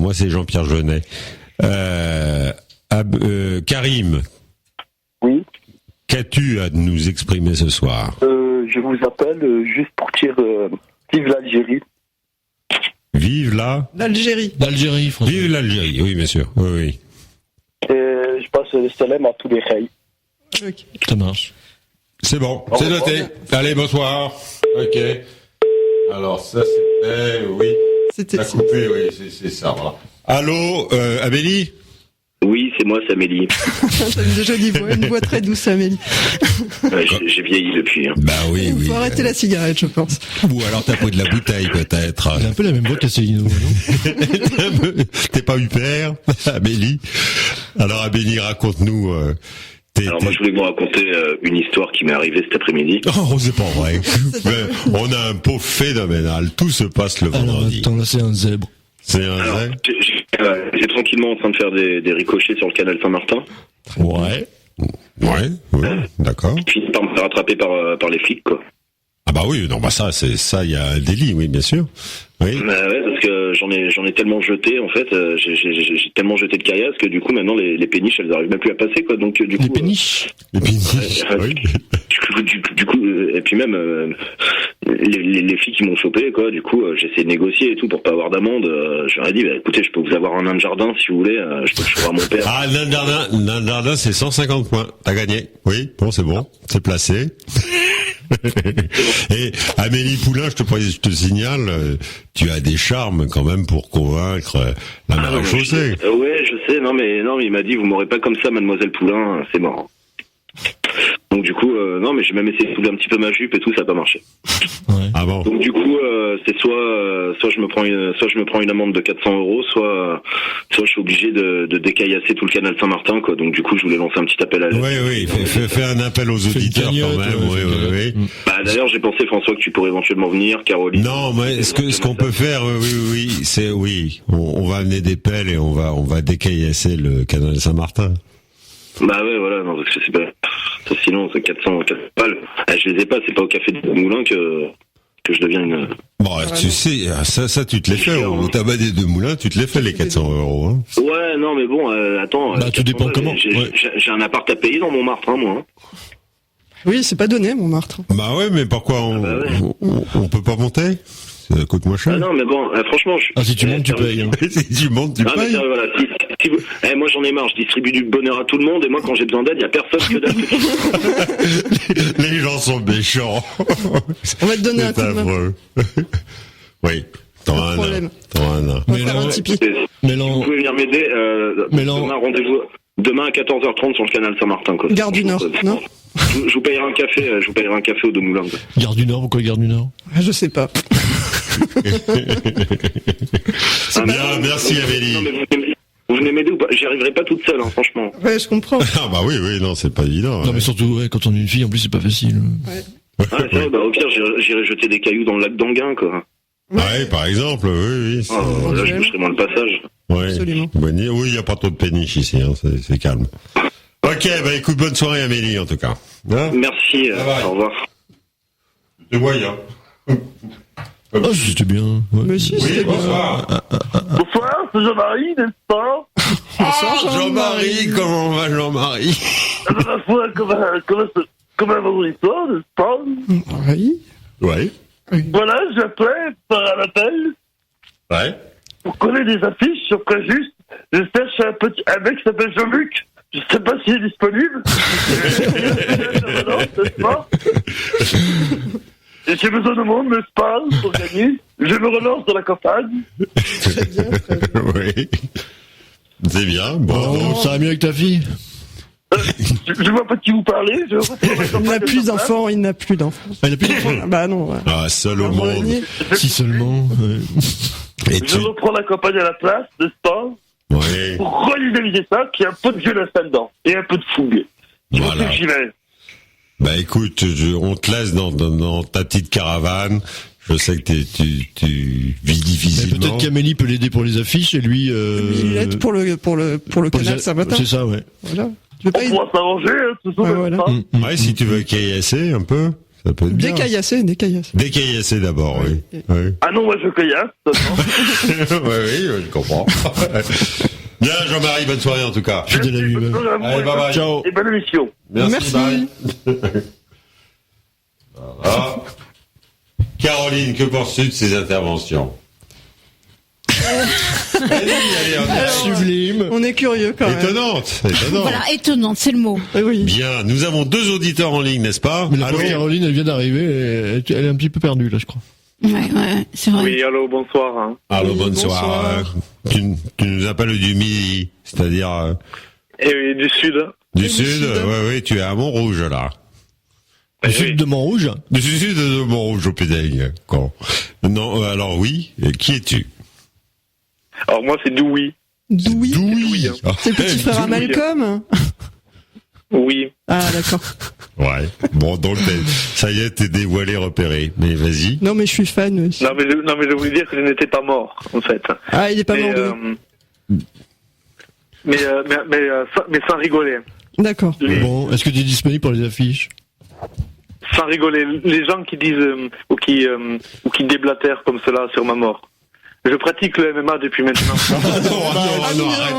moi c'est Jean-Pierre Jeunet. Karim. Oui. Qu'as-tu à nous exprimer ce soir? Je vous appelle juste pour dire vive l'Algérie. Vive là. L'Algérie. D'Algérie, François. Vive l'Algérie, oui, bien sûr. Oui, oui. Et je passe le salam à tous les rails. Ok. Ça marche. C'est bon, c'est noté. Allez, bonsoir. Ok. Alors, ça c'était, oui. C'était. La coupé, oui, c'est ça, voilà. Allô, Amélie? Oui, c'est moi, c'est Amélie. T'as une jolie voix, une voix très douce, Amélie. Ouais, j'ai vieilli depuis. Hein. Bah oui, Il oui. faut arrêter la cigarette, je pense. Ou alors t'as pris de la bouteille, peut-être. Il a un peu la même voix qu'Asselineau, non? T'es pas eu père, Amélie? Alors, Amélie, raconte-nous, Alors moi je voulais vous raconter une histoire qui m'est arrivée cet après-midi. Oh, c'est pas vrai. Mais on a un pot phénoménal. Tout se passe le Alors, vendredi. attends, là, c'est un zèbre. C'est un Alors, vrai? j'étais tranquillement en train de faire des ricochets sur le canal Saint-Martin. Ouais. Ouais, oui, d'accord. Fini par me faire rattraper par les flics, quoi. Ah bah oui, non, bah ça, il y a un délit, oui, bien sûr. Oui. Ouais, parce que j'en ai tellement jeté, en fait, j'ai tellement jeté de caillasse que du coup maintenant les péniches elles arrivent même plus à passer, quoi. Donc du coup. Les péniches. Les péniches, oui. Du coup, et puis même les filles qui m'ont chopé, quoi. Du coup, j'ai essayé de négocier et tout pour pas avoir d'amende. Je leur ai dit, bah, écoutez, je peux vous avoir un nain de jardin si vous voulez. Je peux le à mon père. Ah, nain de jardin, c'est 150 points. T'as gagné. Oui, bon, c'est bon. C'est placé. Et Amélie Poulain, je te signale, tu as des charmes quand même pour convaincre la maréchaussée. Ouais, je sais. Non, mais il m'a dit, vous m'aurez pas comme ça, mademoiselle Poulain. C'est mort. Donc du coup, non, mais j'ai même essayé de soulever un petit peu ma jupe et tout, ça n'a pas marché. Ouais. Ah bon. Donc du coup, c'est soit je me prends une amende de 400 €, soit je suis obligé de décaillasser tout le canal Saint-Martin, quoi. Donc du coup, je voulais lancer un petit appel à l'aide. Oui, fais un appel aux auditeurs quand même. Oui. Bah d'ailleurs, j'ai pensé, François, que tu pourrais éventuellement venir, Caroline. Non, mais ce qu'on peut faire, on va amener des pelles et on va décaillasser le canal Saint-Martin. Bah ouais, voilà, non, parce que c'est pas, sinon c'est 400 balles. Je les ai pas, c'est pas au café de Moulin que je deviens une. Bon, tu sais, ça tu te les fais. Au tabac des Deux Moulins, tu te les fais les 400 €. Hein. Ouais, non, mais bon, attends. Bah, tout dépend comment. J'ai un appart à payer dans Montmartre, moi. Oui, c'est pas donné, Montmartre. Bah ouais, mais pourquoi on peut pas monter? Ça coûte moins cher. Ah non, mais bon, franchement, si tu montes, tu payes. Hein. Si tu montes, tu payes. Voilà, moi j'en ai marre, je distribue du bonheur à tout le monde et moi quand j'ai besoin d'aide, il y a personne que d'aide. Les gens sont méchants. On va te donner un coup de main. Oui, t'en as un. On va faire un Tipeee. Vous pouvez venir m'aider. Demain, rendez-vous demain à 14h30 sur le canal Saint-Martin. Quoi. Gare du Nord, non? Je vous payerai un café au Deux Moulins. Gare du Nord, pourquoi Gare du Nord? Je sais pas. Merci Amélie. Non, mais vous venez m'aider ou pas? J'y arriverai pas toute seule, hein, franchement. Ouais, je comprends. Ah bah oui, non, c'est pas évident. Non, mais surtout, quand on est une fille, en plus, c'est pas facile. Ouais. Ah, c'est vrai, au pire, j'irai jeter des cailloux dans le lac d'Anguin, quoi. Ouais, par exemple, oui. Là, je boucherai moins le passage. Ouais. Absolument. Oui, il y a pas trop de péniches ici, hein, c'est calme. Ok, bah écoute, bonne soirée Amélie, en tout cas. Hein? Merci, au revoir. De moyen. Oh, c'était bien. Ouais. Mais si, c'était bien. Bonsoir. Bonsoir, c'est Jean-Marie, n'est-ce pas? Bonsoir, Jean-Marie, comment va Jean-Marie? La foi, comme un vendredi soir, n'est-ce pas? Oui. Ouais. Voilà, j'appelais par un appel. Ouais. Pour coller des affiches sur Préjuste. Je cherche un mec qui s'appelle Jean-Luc. Je sais pas s'il est disponible. N'est-ce pas? Et j'ai besoin de monde, n'est-ce pas, pour gagner. Je me relance dans la campagne. Très bien. Oui. C'est bien. Bon, ça va mieux avec ta fille? Je vois pas de qui vous parlez. Il n'a plus d'enfants, il n'a plus d'enfants. Elle a plus d'enfants? Bah non. Ouais. Ah, seul au monde. Si seulement. Et je reprends la campagne à la place, n'est-ce pas? Oui. Pour redynamiser ça, qu'il y a un peu de violence là-dedans. Et un peu de fougue. Voilà. J'y vais. Bah écoute, on te laisse dans ta petite caravane. Je sais que tu vis difficilement. Peut-être qu'Amélie peut l'aider pour les affiches et lui. Il l'aide pour le canal Saint-Martin. C'est ça, ouais. Voilà. Tu veux On pourra s'arranger, hein, tout ça. voilà. Ouais, si tu veux caillasser un peu, ça peut être bien. Décaillasser. Décaillasser d'abord, oui. Oui. Ah non, moi je caillasse. Oui, je comprends. Bien, Jean-Marie, bonne soirée en tout cas. Fidèle à lui-même. Allez, bye bye. Ciao. Et bonne émission. Merci. Bye. Voilà. Caroline, que penses-tu de ces interventions? Allez, Sublime. On est curieux quand même. Étonnante. Voilà, étonnante, c'est le mot. Oui. Bien, nous avons 2 auditeurs en ligne, n'est-ce pas? Mais la pauvre Caroline, elle vient d'arriver, elle est un petit peu perdue, là, je crois. Ouais, c'est vrai. Oui, allô, bonsoir. Hein. Allô, Oui, bonsoir. Tu nous appelles du Midi, c'est-à-dire Et oui, du Sud. du Sud. Oui, tu es à Montrouge là. Du sud de Montrouge? Du Sud de Montrouge au Pédaigne. Non, alors oui. Et qui es-tu? Alors moi, c'est Douy. Douy. C'est le petit frère à Malcolm. Oui. Ah d'accord. Ouais. Bon, donc ça y est, t'es dévoilé, repéré. Mais vas-y. Non mais je suis fan aussi. Non mais je voulais dire que je n'étais pas mort, en fait. Ah, il est pas mort mais sans rigoler. D'accord. Bon, est-ce que tu es disponible pour les affiches? Sans rigoler, les gens qui disent ou qui déblatèrent comme cela sur ma mort. Je pratique le MMA depuis maintenant. Non, arrête.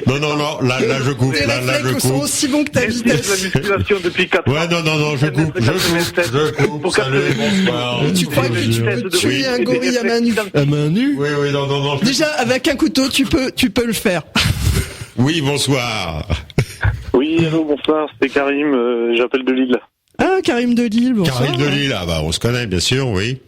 Non, là, je coupe. Les réflexes sont aussi bons que ta vitesse. La musculation depuis 4 ans. Ouais, non, je coupe. Salut, bonsoir. Tu crois que tu peux tuer un gorille à main nue? À main nue? Oui, non. Déjà, avec un couteau, tu peux le faire. Oui, bonsoir. Oui, allô, bonsoir, c'est Karim, j'appelle de Lille. Ah, Karim de Lille, bonsoir. Karim de Lille, on se connaît, bien sûr, oui.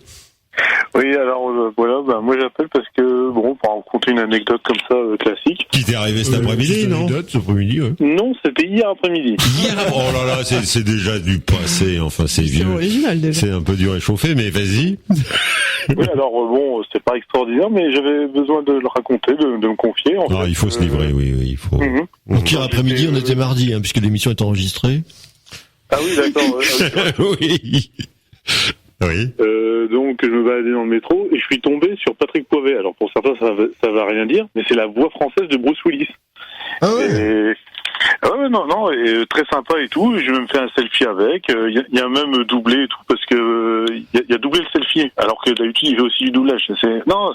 Oui, alors voilà, moi j'appelle parce que, bon, pour raconter une anecdote comme ça, classique. Qui t'est arrivé cet après-midi, non? Cet après-midi, ouais. Non, c'était hier après-midi. Oh là là, c'est déjà du passé, enfin c'est vieux. C'est original déjà. C'est un peu dur à chauffer, mais vas-y. Oui, alors bon, c'est pas extraordinaire, mais j'avais besoin de le raconter, de me confier. En fait. Il faut se livrer, oui, il faut. Donc hier après-midi, on était mardi, puisque l'émission est enregistrée. Ah oui, d'accord. Oui. Oui. Donc je me baladais dans le métro et je suis tombé sur Patrick Poivet. Alors pour certains ça va rien dire, mais c'est la voix française de Bruce Willis. Ah ouais. Et... Ah ouais, non, et très sympa et tout. Je me fais un selfie avec. Il y a même doublé et tout parce que il y a doublé le selfie. Alors que d'habitude il fait aussi du doublage. Attends,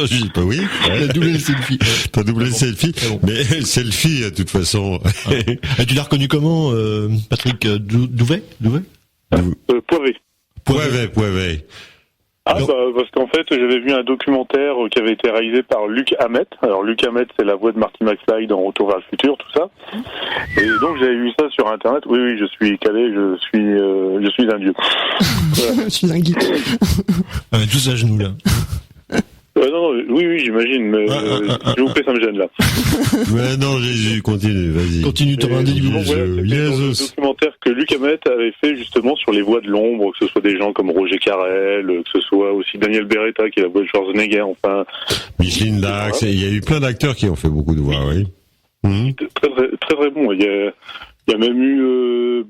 je dis pas oui. T'as doublé le selfie. T'as doublé le selfie. Mais le selfie, de toute façon. Et tu l'as reconnu comment, Patrick Douvet? Poivet. Ah parce qu'en fait j'avais vu un documentaire qui avait été réalisé par Luc Hamet. Alors Luc Hamet c'est la voix de Marty McFly dans Retour vers le futur, tout ça. Et donc j'avais vu ça sur internet. Oui, je suis calé, je suis un dieu. Je suis un geek. Tous à genoux là. Non, oui, j'imagine, mais je vous prie, ça me gêne là. Mais non, Jésus, continue, vas-y. Continue, t'auras un début. C'était le documentaire que Luc Hamet avait fait justement sur les voix de l'ombre, que ce soit des gens comme Roger Carrel, que ce soit aussi Daniel Beretta qui est la voix de Schwarzenegger, enfin. Micheline Dax, il y a eu plein d'acteurs qui ont fait beaucoup de voix, oui. Très, très, très bon. Il y a même eu,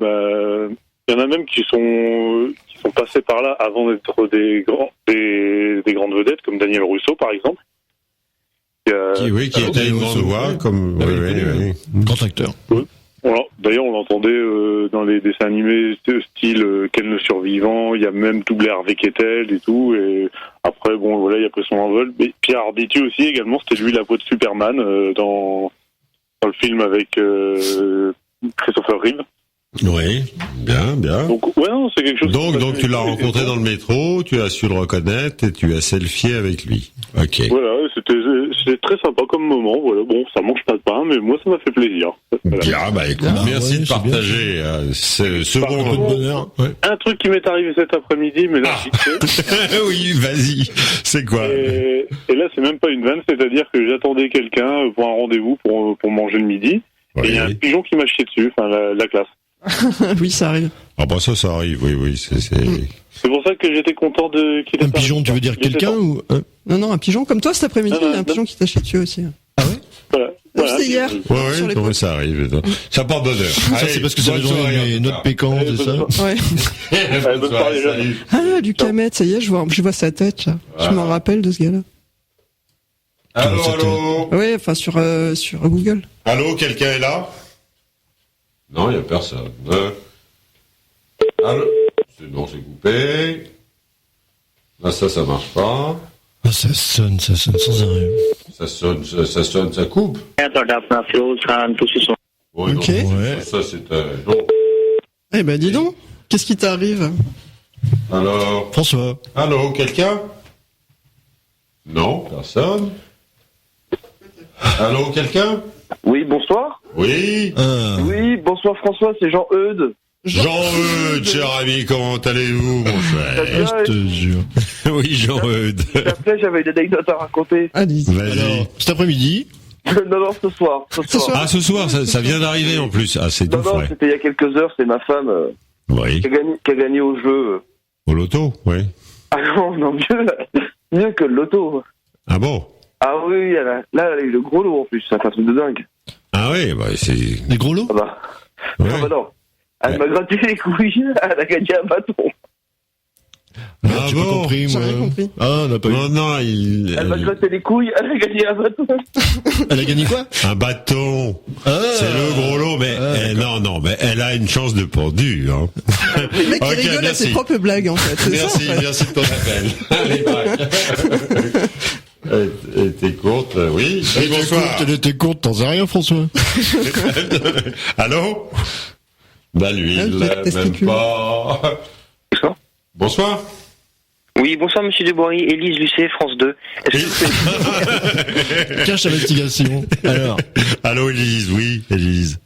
il y en a même qui sont passés par là avant d'être des grandes vedettes, comme Daniel Russo, par exemple. Qui était une grande voix, comme, oui. Grand acteur. Oui. D'ailleurs, on l'entendait dans les dessins animés style Ken le Survivant. Il y a même doublé Harvey Keitel et tout. Et après, bon, voilà, il a pris son envol. Mais Pierre Arditi aussi, également, c'était lui la voix de Superman dans le film avec Christopher Reeve. Oui, bien. Donc, ouais, non, c'est quelque chose. Donc tu l'as rencontré dans le métro, tu as su le reconnaître et tu as selfié avec lui. Ok. Voilà, c'était très sympa comme moment. Voilà, bon, ça mange pas de pain, mais moi ça m'a fait plaisir. Voilà. Bien, écoute, merci de partager ce bon bonheur. Ouais. Un truc qui m'est arrivé cet après-midi, mais là, oui, vas-y. C'est quoi? Et là, c'est même pas une vanne, c'est-à-dire que j'attendais quelqu'un pour un rendez-vous pour manger le midi, et il y a un pigeon qui m'a chié dessus, enfin la classe. Oui, ça arrive. Ah bah ça arrive, oui, C'est pour ça que j'étais content qu'il ait un pigeon, tu veux dire quelqu'un ou Non, un pigeon comme toi cet après-midi, il y a un pigeon qui t'a chié dessus aussi. Ah ouais? Voilà. C'était hier. Ouais, ça arrive. Ça porte bonheur. Ça, c'est parce que ça avait mes notes pécantes et ça. Ouais. Bonne soirée, salut. Ah, Luc Hamet, ça y est, je vois sa tête, là. Je m'en rappelle de ce gars-là. Allô? Ouais, enfin, sur Google. Allô, quelqu'un est là? Non, il n'y a personne. Allô? Non, c'est coupé. Là, ça marche pas. Ah, ça sonne sans arrêt. Ça sonne, ça coupe. Ouais, Ok. Non, ça c'est non. Eh ben, dis donc, qu'est-ce qui t'arrive? Alors, François. allô, quelqu'un? Non, personne. Allô, quelqu'un? Oui, bonsoir. Oui. Oui, bonsoir François, c'est Jean-Eudes. Jean-Eudes, cher ami, comment allez-vous, mon cher? Je te jure. Oui, Jean-Eudes. Après, j'avais une anecdote à raconter. Allez. Vas-y. Cet après-midi? Non, ce soir. Ah, ce soir, ça vient d'arriver en plus. Ah, c'est tout Non, frais. c'était il y a quelques heures, c'est ma femme Oui. qui a gagné au jeu. Au loto, oui. Ah non, mieux que le loto. Ah bon? Ah oui, elle a eu le gros lot en plus, c'est un truc de dingue. Ah oui, bah c'est... Des gros lots? Ah bah, Ouais. ah bah non. Elle m'a gratté les couilles, elle a gagné un bâton. Ah j'ai bon? pas compris, moi. J'ai rien compris. Ah, on n'a pas eu. Non, Elle m'a gratté les couilles, elle a gagné un bâton. Elle a gagné quoi? un bâton. C'est le gros lot, mais non, mais elle a une chance de pendu, hein. Le mec, il rigole à ses propres blagues, en fait. C'est Merci, ça, en fait. merci de ton appel. Allez, bye. Elle était courte, oui. Oui, bonsoir. Elle était courte, t'en sais rien, François. Allô? Bah lui, Ah, il l'a même pas. Bonsoir. Oui, bonsoir Monsieur Dubois, Élise Lucet, France 2. Cache l'investigation. Alors. Allô, Élise, oui, Élise.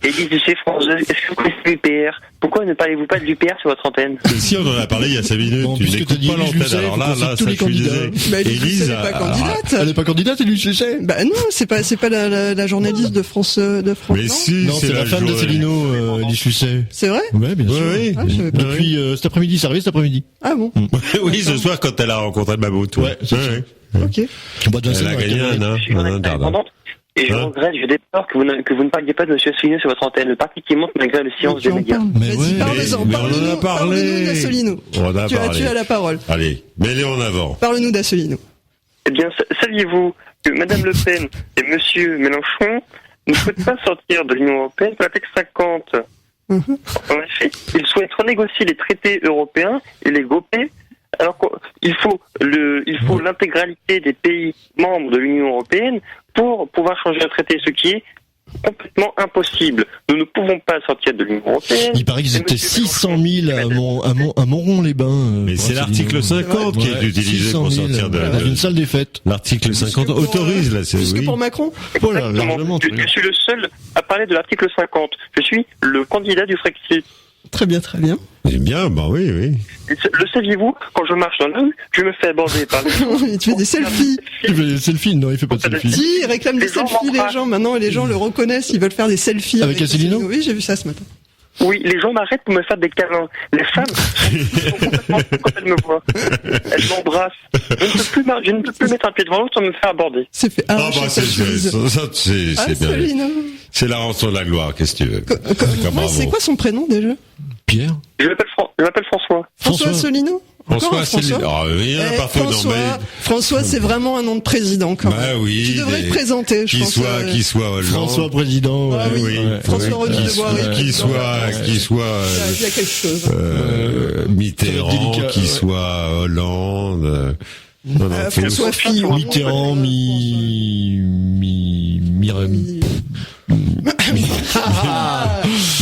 Élise de chez France 2, est-ce que vous connaissez l'UPR? Pourquoi ne parlez-vous pas de l'UPR sur votre antenne? Si, on en a parlé il y a 5 minutes. Bon, tu puisque n'écoutes t'as dit pas Élise l'antenne. Lucet, Alors là, faut qu'on cite tous les ça, je suis candidats. désolé. Bah, Élise, elle est pas candidate. Elle est pas candidate, Élise Lucet? Bah non, c'est pas la journaliste de France, Mais non si, Non, c'est la femme d'Asselineau, Élise Lucet. C'est vrai? Ouais, bien sûr. Oui, Ah, je savais pas. Depuis cet après-midi, c'est arrivé cet après-midi. Ah bon? oui, ce soir, quand elle a rencontré Mamout. Ouais, c'est ça. Ok. Elle a gagné un interdit. Et je regrette, je déplore que vous ne parliez pas de M. Asselineau sur votre antenne. Le parti qui monte malgré le silence des médias. Mais Vas-y, ouais. parle-en, mais on en a parlé. Parle-nous d'Asselineau. On en a Tu parlé. as la parole. Allez, mets-les en avant. Parle-nous d'Asselineau. Eh bien, saviez-vous que Madame Le Pen et Monsieur Mélenchon ne souhaitent pas sortir de l'Union Européenne pour l'article 50? En effet, ils souhaitent renégocier les traités européens et les GOPÉ, alors qu'il faut l'intégralité des pays membres de l'Union Européenne pour pouvoir changer un traité, ce qui est complètement impossible. Nous ne pouvons pas sortir de l'Union Européenne. Il paraît qu'ils étaient 600 000 à Montrond-les-Bains. Mais c'est l'article 50 qui est utilisé pour sortir dans une salle des fêtes. L'article 50 autorise, là, c'est Plus que oui. pour Macron? Oh là, largement. Je suis le seul à parler de l'article 50. Je suis le candidat du Frexit. Très bien, très bien. C'est bien, bah oui, oui. Le saviez-vous, quand je marche dans la rue, je me fais aborder par les gens. Il te fait des selfies. Il fait des selfies, non, il fait pas de selfies. Si, il réclame des Les gens selfies, les gens. Maintenant, les gens le reconnaissent, ils veulent faire des selfies. Avec Asselineau? Oui, j'ai vu ça ce matin. Oui, les gens m'arrêtent pour me faire des câlins. Les femmes sont complètement quand elles me voient. Elles m'embrassent. Je ne peux plus mettre un pied devant l'autre sans me faire aborder. C'est fait arracher sa chemise. C'est bien. Asselineau. C'est la rançon de la gloire, qu'est-ce que tu veux? Ouais, c'est quoi son prénom déjà? Pierre? Je m'appelle François. François Asselineau? François Asselineau. Ah, il y en a partout, non, mais. François, c'est vraiment un nom de président, quand même. Bah oui. Tu devrais te présenter, je pense. Qui soit Hollande. François président. Ah oui. François Renaud de Boiry. Qui soit, Il y a quelque chose. Mitterrand, qui soit Hollande. Non, François Fillon. Mitterrand,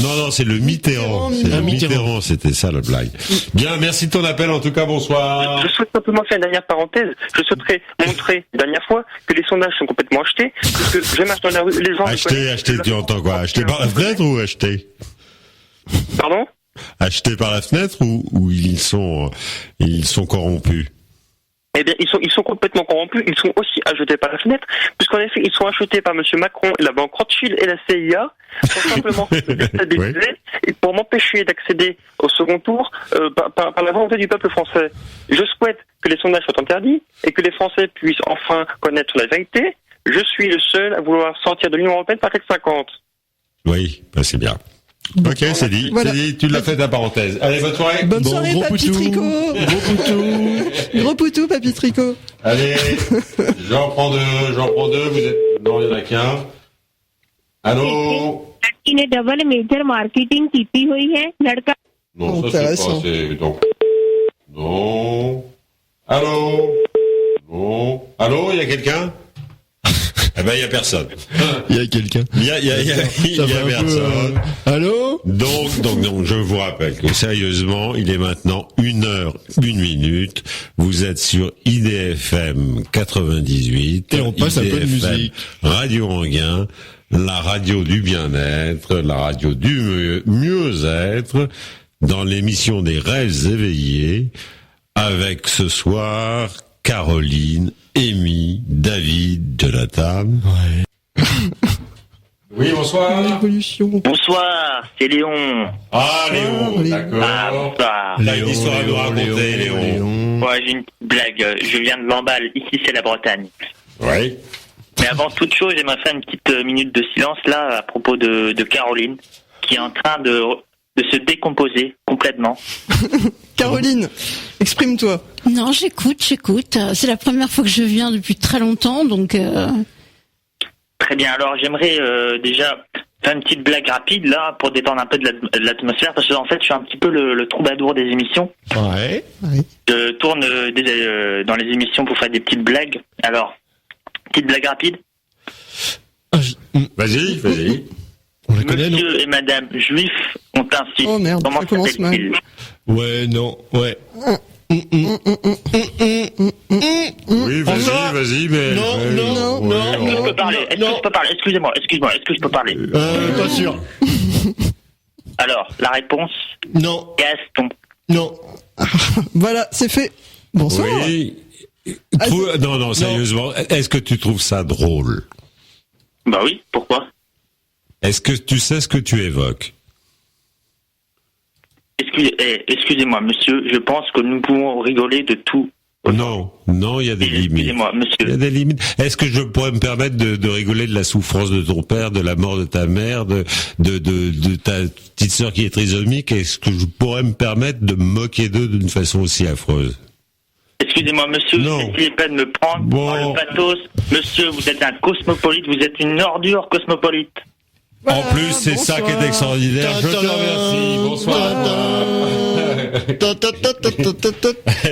Non, c'est le Mitterrand. C'est le Mitterrand, c'était ça la blague. Bien, merci de ton appel, en tout cas, bonsoir. Je souhaite simplement faire une dernière parenthèse. Je souhaiterais montrer, dernière fois, que les sondages sont complètement achetés, parce que je marche dans la rue, les gens... Acheter, tu entends quoi? Acheter par la fenêtre ou acheter? Pardon? Acheter par la fenêtre ou ils sont corrompus? Eh bien, ils sont complètement corrompus. Ils sont aussi achetés par la fenêtre, puisqu'en effet, ils sont achetés par M. Macron et la banque Rothschild et la CIA pour simplement se déstabiliser et pour m'empêcher d'accéder au second tour par la volonté du peuple français. Je souhaite que les sondages soient interdits et que les Français puissent enfin connaître la vérité. Je suis le seul à vouloir sortir de l'Union Européenne par l'article 50. Oui, bah c'est bien. Ok, c'est dit. Voilà. C'est dit, tu l'as fait ta parenthèse. Allez, bonne soirée. Bonne soirée, Papy Tricot. Gros poutou, Papy Tricot. Allez, j'en prends deux, vous êtes... Non, il n'y en a qu'un. Allô? ने double major marketing की हुई है लड़का Non, ça c'est pas assez... Donc... Non... Allô? Non... Allô, il y a quelqu'un? Eh ben, il y a personne. Il y a quelqu'un. Il y a personne. Allô? Donc, je vous rappelle que sérieusement, il est maintenant 1h, 1 Vous êtes sur IDFM 98. Et on passe un peu de musique. Radio Anguin, la radio du bien-être, la radio du mieux-être, dans l'émission des rêves éveillés, avec ce soir, Caroline, Amy, David, Jonathan. Ouais. Oui, bonsoir. Bonsoir, c'est Léon. Ah, Léon, d'accord. T'as une histoire à nous raconter, Léon. Ouais, j'ai une petite blague. Je viens de Lamballe. Ici, c'est la Bretagne. Oui. Mais avant toute chose, j'aimerais faire une petite minute de silence, là, à propos de Caroline, qui est en train de se décomposer complètement. Caroline, exprime-toi. Non, j'écoute. C'est la première fois que je viens depuis très longtemps, donc... Très bien, alors j'aimerais déjà faire une petite blague rapide, là, pour détendre un peu de l'atmosphère, parce que en fait, je suis un petit peu le troubadour des émissions. Ouais. Je tourne dans les émissions pour faire des petites blagues. Alors, petite blague rapide. Vas-y. On la connaît, Monsieur et Madame Juif ont un site. Oh merde, comment ça commence mal. Ouais, non, ouais. Oui, vas-y, mais... Non. Est-ce que je peux parler? Excusez-moi, est-ce que je peux parler? Pas sûr. Alors, la réponse? Non. Gaston. Non. Voilà, c'est fait. Bonsoir. Oui. Non, sérieusement, est-ce que tu trouves ça drôle? Bah oui, pourquoi? Est-ce que tu sais ce que tu évoques? Excusez-moi, monsieur, je pense que nous pouvons rigoler de tout. Non, il y a des limites. Excusez-moi, monsieur. Il y a des limites. Est-ce que je pourrais me permettre de rigoler de la souffrance de ton père, de la mort de ta mère, de ta petite sœur qui est trisomique? Est-ce que je pourrais me permettre de me moquer d'eux d'une façon aussi affreuse? Excusez-moi, monsieur, n'essayez pas de me prendre par le pathos. Monsieur, vous êtes un cosmopolite, vous êtes une ordure cosmopolite. Voilà, en plus, c'est ça qui est extraordinaire. Je te remercie. Bonsoir.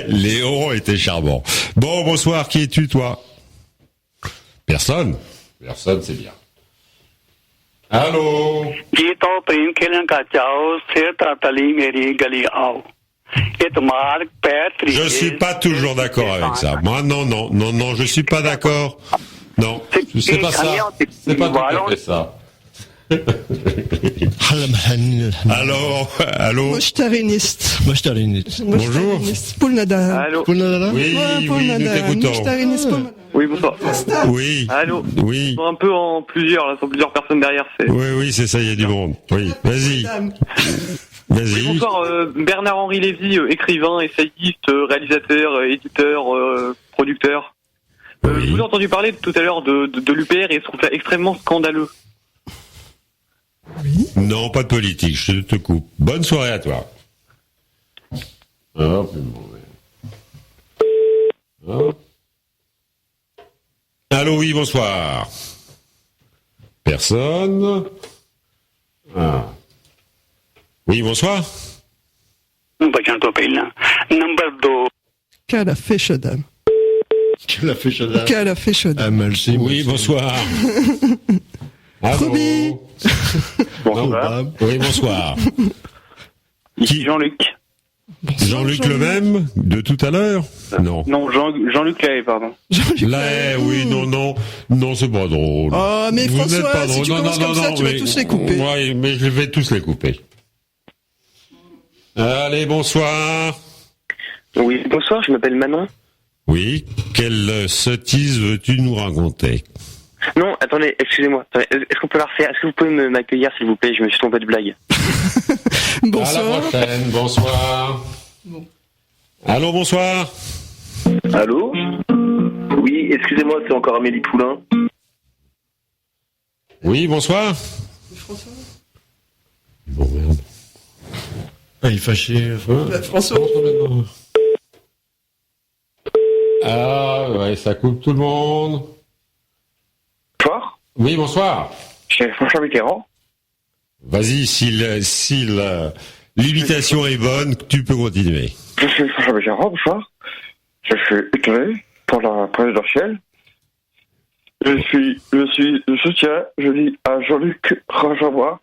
Léon était charmant. Bon, bonsoir. Qui es-tu, toi? Personne, c'est bien. Allô? Je suis pas toujours d'accord avec ça. Moi, non, je suis pas d'accord. Non, c'est pas ça. C'est pas tout à fait ça. Allô? Mochtariniste. Bonjour. Poulnada. Allô? Oui, nous t'écoutons. Oui, bonsoir. Oui. Allô? Oui. Ils sont un peu en plusieurs, là, sont plusieurs personnes derrière. Oui, c'est ça, il y a du monde. Oui, vas-y. Oui, bonsoir, Bernard-Henri Lévy, écrivain, essayiste, réalisateur, éditeur, producteur. Je vous ai entendu parler tout à l'heure de l'UPR et je trouve ça extrêmement scandaleux. Oui. Non, pas de politique, je te coupe. Bonne soirée à toi. Allô, oui, bonsoir. Personne. Oui, bonsoir. Number 2. Quelle affichadame. Merci. Oui, bonsoir. Ruby. Bonsoir. Oui, bonsoir. Ici Jean-Luc. Jean-Luc le même de tout à l'heure? Non. Non, Jean-Luc Lahaye, pardon. Lahaye, oui, non, c'est pas drôle. Oh, mais vous François, n'êtes pas drôle. si tu commences comme ça, tu vas tous les couper. Oui, mais je vais tous les couper. Allez, bonsoir. Oui, bonsoir, je m'appelle Manon. Oui, quelle sottise veux-tu nous raconter? Non, attendez, excusez-moi. Est-ce qu'on peut la refaire? Est-ce que vous pouvez m'accueillir, s'il vous plaît? Je me suis trompé de blague. Bonsoir. À la prochaine, bonsoir. Bon. Allô, bonsoir. Allô? Oui, excusez-moi, c'est encore Amélie Poulain. Oui, bonsoir. François. Bon, merde. Il est fâché. François. Ah, ouais, ça coupe tout le monde. Bonsoir. Oui, bonsoir. C'est François Mitterrand. Vas-y, si l'imitation est bonne, tu peux continuer. Je suis François Mitterrand, bonsoir. Je suis étonné pour la présidentielle. Je soutiens, je dis à Jean-Luc, rejoins-moi.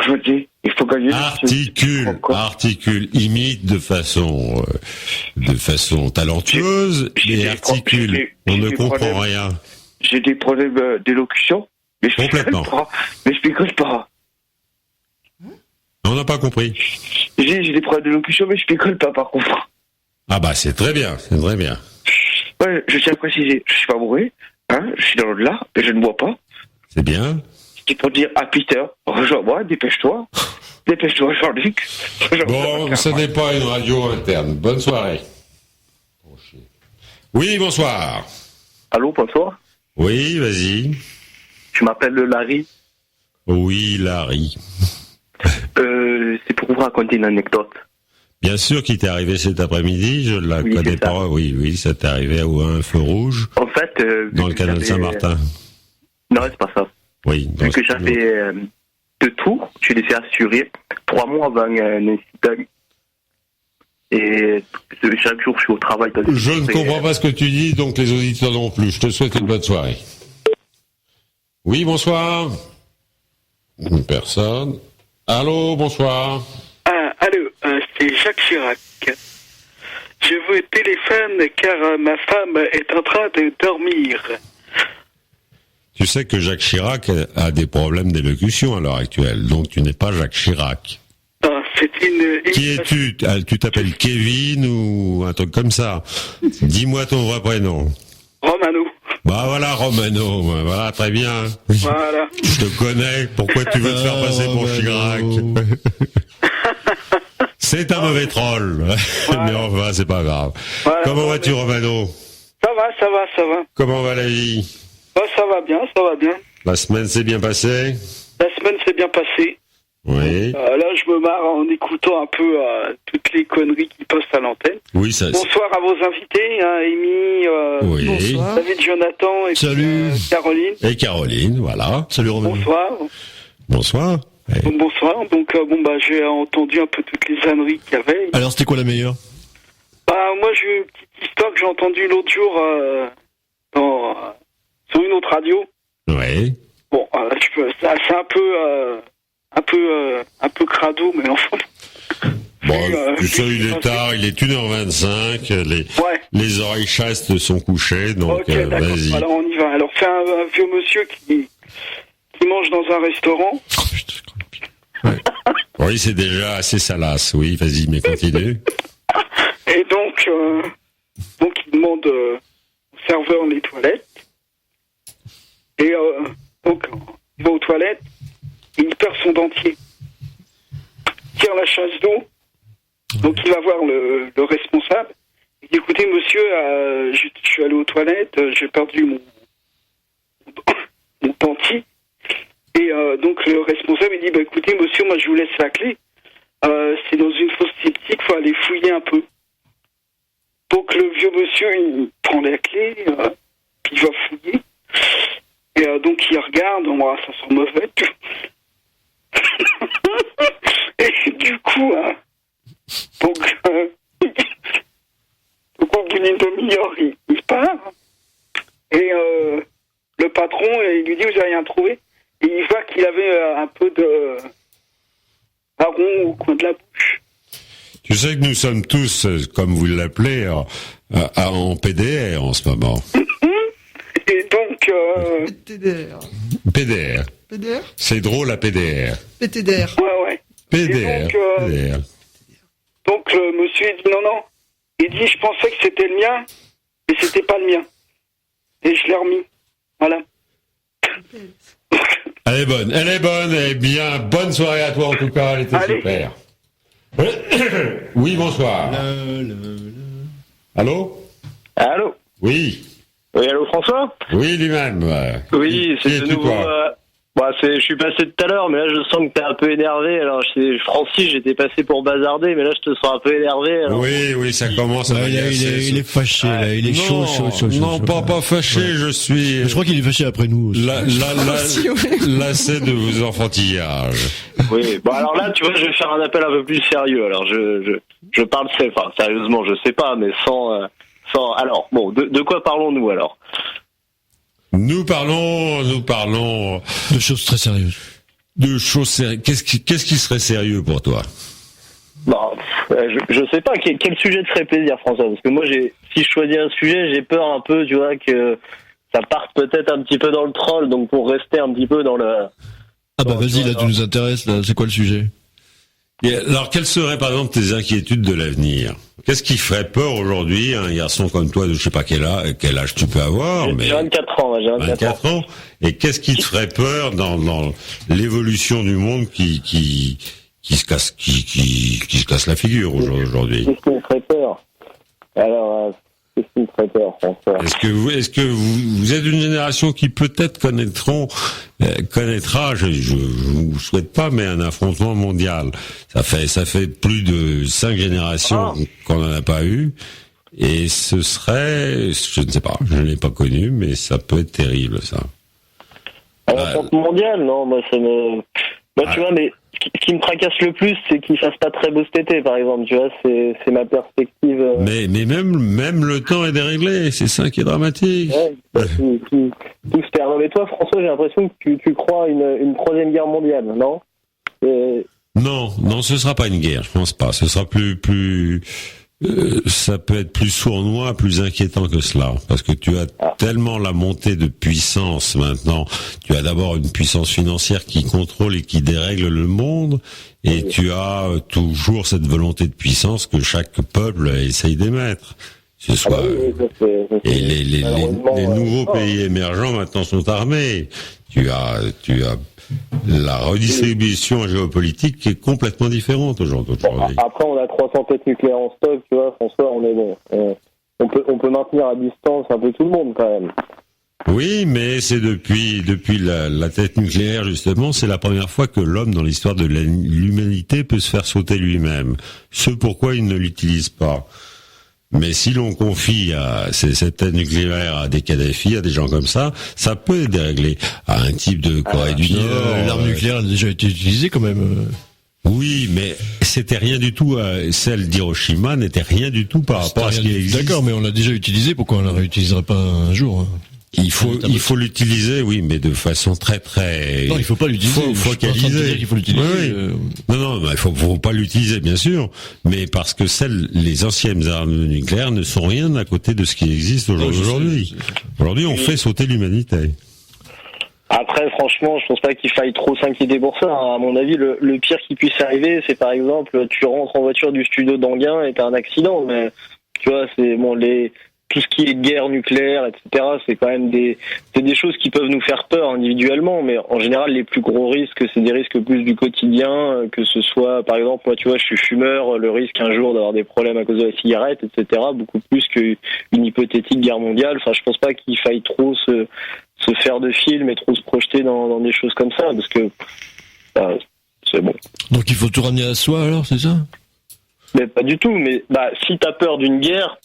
Je me dis, il faut gagner. Articule, imite de façon talentueuse, mais articule. On ne comprend rien. J'ai des problèmes d'élocution, mais je m'explique pas. On n'a pas compris. J'ai des problèmes d'élocution, mais je picole pas, par contre. Ah bah c'est très bien. Ouais, je tiens à préciser, je suis pas bourré, je suis dans l'au-delà, et je ne bois pas. C'est bien. C'est pour dire à Peter, rejoins-moi, dépêche-toi, Jean-Luc. Bon, ce n'est pas une radio interne. Bonne soirée. Oui, bonsoir. Allô, bonsoir. Oui, vas-y. Je m'appelle Larry. Oui, Larry. C'est pour vous raconter une anecdote. Bien sûr qu'il t'est arrivé cet après-midi, je ne la connais pas. Oui, ça t'est arrivé à un feu rouge. En fait, dans le canal Saint-Martin. Non, c'est pas ça. Oui. Vu que j'avais 2 tours, je les ai assurés 3 mois avant un incident. Et chaque jour, je suis au travail. Je ne comprends pas ce que tu dis, donc les auditeurs non plus. Je te souhaite une bonne soirée. Oui, bonsoir. Personne. Allô, bonsoir. Allô, c'est Jacques Chirac. Je vous téléphone car ma femme est en train de dormir. Tu sais que Jacques Chirac a des problèmes d'élocution à l'heure actuelle, donc tu n'es pas Jacques Chirac. Ah, c'est une... Qui es-tu? Tu t'appelles Kevin ou un truc comme ça? Dis-moi ton vrai prénom. Romano. Bah voilà, Romano, voilà, très bien. Voilà. Je te connais, pourquoi tu veux te faire passer pour Chirac? C'est un mauvais troll, mais enfin, c'est pas grave. Voilà, comment vas-tu, Romano? Ça va. Comment va la vie? Ça va bien. La semaine s'est bien passée? La semaine s'est bien passée. Oui. Là, je me marre en écoutant un peu toutes les conneries qui passent à l'antenne. Oui, ça. Bonsoir à vos invités, hein, Amy, oui. David, Jonathan et salut. Caroline. Et Caroline, voilà. Salut Romain. Bonsoir. Bonsoir. Donc j'ai entendu un peu toutes les âneries qu'il y avait. Alors c'était quoi la meilleure? Moi j'ai une petite histoire que j'ai entendue l'autre jour sur une autre radio. Oui. Bon, c'est un peu crado, mais enfin. Bon, tu sais, il est tard, il est 1h25, les oreilles chastes sont couchées, donc ok, d'accord. Vas-y. Alors on y va. Alors c'est un vieux monsieur qui mange dans un restaurant. Oui, c'est déjà assez salace, oui, vas-y, mais continue. Et donc il demande au serveur les toilettes. Et donc il va aux toilettes et il perd son dentier. Il tire la chasse d'eau. Donc il va voir le responsable. Il dit écoutez monsieur, je suis allé aux toilettes, j'ai perdu mon dentier. Et donc le responsable il dit écoutez monsieur, moi je vous laisse la clé. C'est dans une fosse septique, faut aller fouiller un peu. Donc le vieux monsieur il prend la clé, puis il va fouiller. Et donc il regarde, ça sent mauvais. Et du coup, donc au bout d'une demi-heure, il part. Et le patron, il lui dit vous avez rien trouvé. Et il voit qu'il avait un peu de marron au coin de la bouche. Tu sais que nous sommes tous, comme vous l'appelez, en PDR en ce moment. Et donc... PTDR. PDR. PDR. C'est drôle à PDR. PTDR. Ouais. PDR. PDR. Donc le monsieur il dit non. Il dit je pensais que c'était le mien, mais c'était pas le mien. Et je l'ai remis. Voilà. Elle est bonne. Eh bien, bonne soirée à toi en tout cas, elle était super. Oui, bonsoir. Allô? Oui. Oui, allô François? Oui, lui-même. Oui, c'est de nouveau... je suis passé tout à l'heure, mais là je sens que t'es un peu énervé. Alors, Francis, j'étais passé pour bazarder, mais là je te sens un peu énervé. Alors... Oui, ça commence à m'agacer. Il est fâché, là. Il est chaud. Non, pas fâché, je suis... Je crois qu'il est fâché après nous aussi. Lassé de vos enfantillages. Oui, bon alors là, tu vois, je vais faire un appel un peu plus sérieux. Alors, je parle, sérieusement, je sais pas, mais sans... Alors, bon, de quoi parlons-nous alors? Nous parlons de choses très sérieuses. Qu'est-ce qui serait sérieux pour toi? Bon, je sais pas quel sujet te ferait plaisir, François, parce que moi si je choisis un sujet, j'ai peur un peu, tu vois, que ça parte peut-être un petit peu dans le troll, donc pour rester un petit peu dans le... Ah bah vas-y, là tu nous intéresses, là, c'est quoi le sujet? Et alors, quelles seraient par exemple tes inquiétudes de l'avenir? Qu'est-ce qui ferait peur aujourd'hui un garçon comme toi de je sais pas quel âge tu peux avoir? J'ai 24 ans, j'ai 24 ans. Et qu'est-ce qui te ferait peur dans l'évolution du monde qui se casse la figure aujourd'hui? Qu'est-ce qui me ferait peur? Alors, qu'est-ce qui me ferait peur, François? Est-ce que vous êtes une génération qui peut-être connaîtra, je vous souhaite pas, mais un affrontement mondial. Ça fait plus de 5 générations qu'on n'en a pas eu. Et ce serait, je ne sais pas, je ne l'ai pas connu, mais ça peut être terrible, ça. Un affrontement mondial, non, moi ça me... tu vois, mais ce qui me tracasse le plus, c'est qu'il fasse pas très beau cet été, par exemple, tu vois, c'est ma perspective. Mais même le temps est déréglé, c'est ça qui est dramatique. Ouais, tout se perd. Mais toi, François, j'ai l'impression que tu crois à une troisième guerre mondiale, non? Non, ce sera pas une guerre, je pense pas. Ce sera plus Ça peut être plus sournois, plus inquiétant que cela, parce que tu as tellement la montée de puissance maintenant. Tu as d'abord une puissance financière qui contrôle et qui dérègle le monde, et tu as toujours cette volonté de puissance que chaque peuple essaye d'émettre. Ce soit et les nouveaux pays émergents maintenant sont armés. Tu as la redistribution géopolitique qui est complètement différente aujourd'hui. Après, on a 300 têtes nucléaires en stock, tu vois, François, on est bon. On peut maintenir à distance un peu tout le monde, quand même. Oui, mais c'est depuis la tête nucléaire, justement, c'est la première fois que l'homme, dans l'histoire de l'humanité, peut se faire sauter lui-même. Ce pourquoi il ne l'utilise pas. Mais si l'on confie cette tête nucléaire à des Kadhafi, à des gens comme ça peut dérégler à un type de Corée du Nord. L'arme nucléaire a déjà été utilisée quand même. Oui, mais c'était rien du tout. Celle d'Hiroshima n'était rien du tout par rapport à ce qui existe. D'accord, mais on l'a déjà utilisée. Pourquoi on la réutilisera pas un jour? Il faut l'utiliser, oui, mais de façon très. Non, il faut pas l'utiliser. Il faut focaliser. Il faut l'utiliser. Oui. Non, il faut pas l'utiliser, bien sûr, mais parce que les anciennes armes nucléaires ne sont rien à côté de ce qui existe aujourd'hui. Aujourd'hui, on fait sauter l'humanité. Après, franchement, je pense pas qu'il faille trop s'inquiéter pour ça. À mon avis, le pire qui puisse arriver, c'est par exemple, tu rentres en voiture du studio d'Anguin et t'as un accident. Mais tu vois, c'est bon, tout ce qui est guerre nucléaire, etc., c'est quand même des choses qui peuvent nous faire peur individuellement, mais en général, les plus gros risques, c'est des risques plus du quotidien, que ce soit, par exemple, moi, tu vois, je suis fumeur, le risque un jour d'avoir des problèmes à cause de la cigarette, etc., beaucoup plus qu'une hypothétique guerre mondiale. Enfin, je pense pas qu'il faille trop se faire de films et trop se projeter dans des choses comme ça, parce que c'est bon. Donc il faut tout ramener à soi, alors, c'est ça? Mais pas du tout, mais si t'as peur d'une guerre,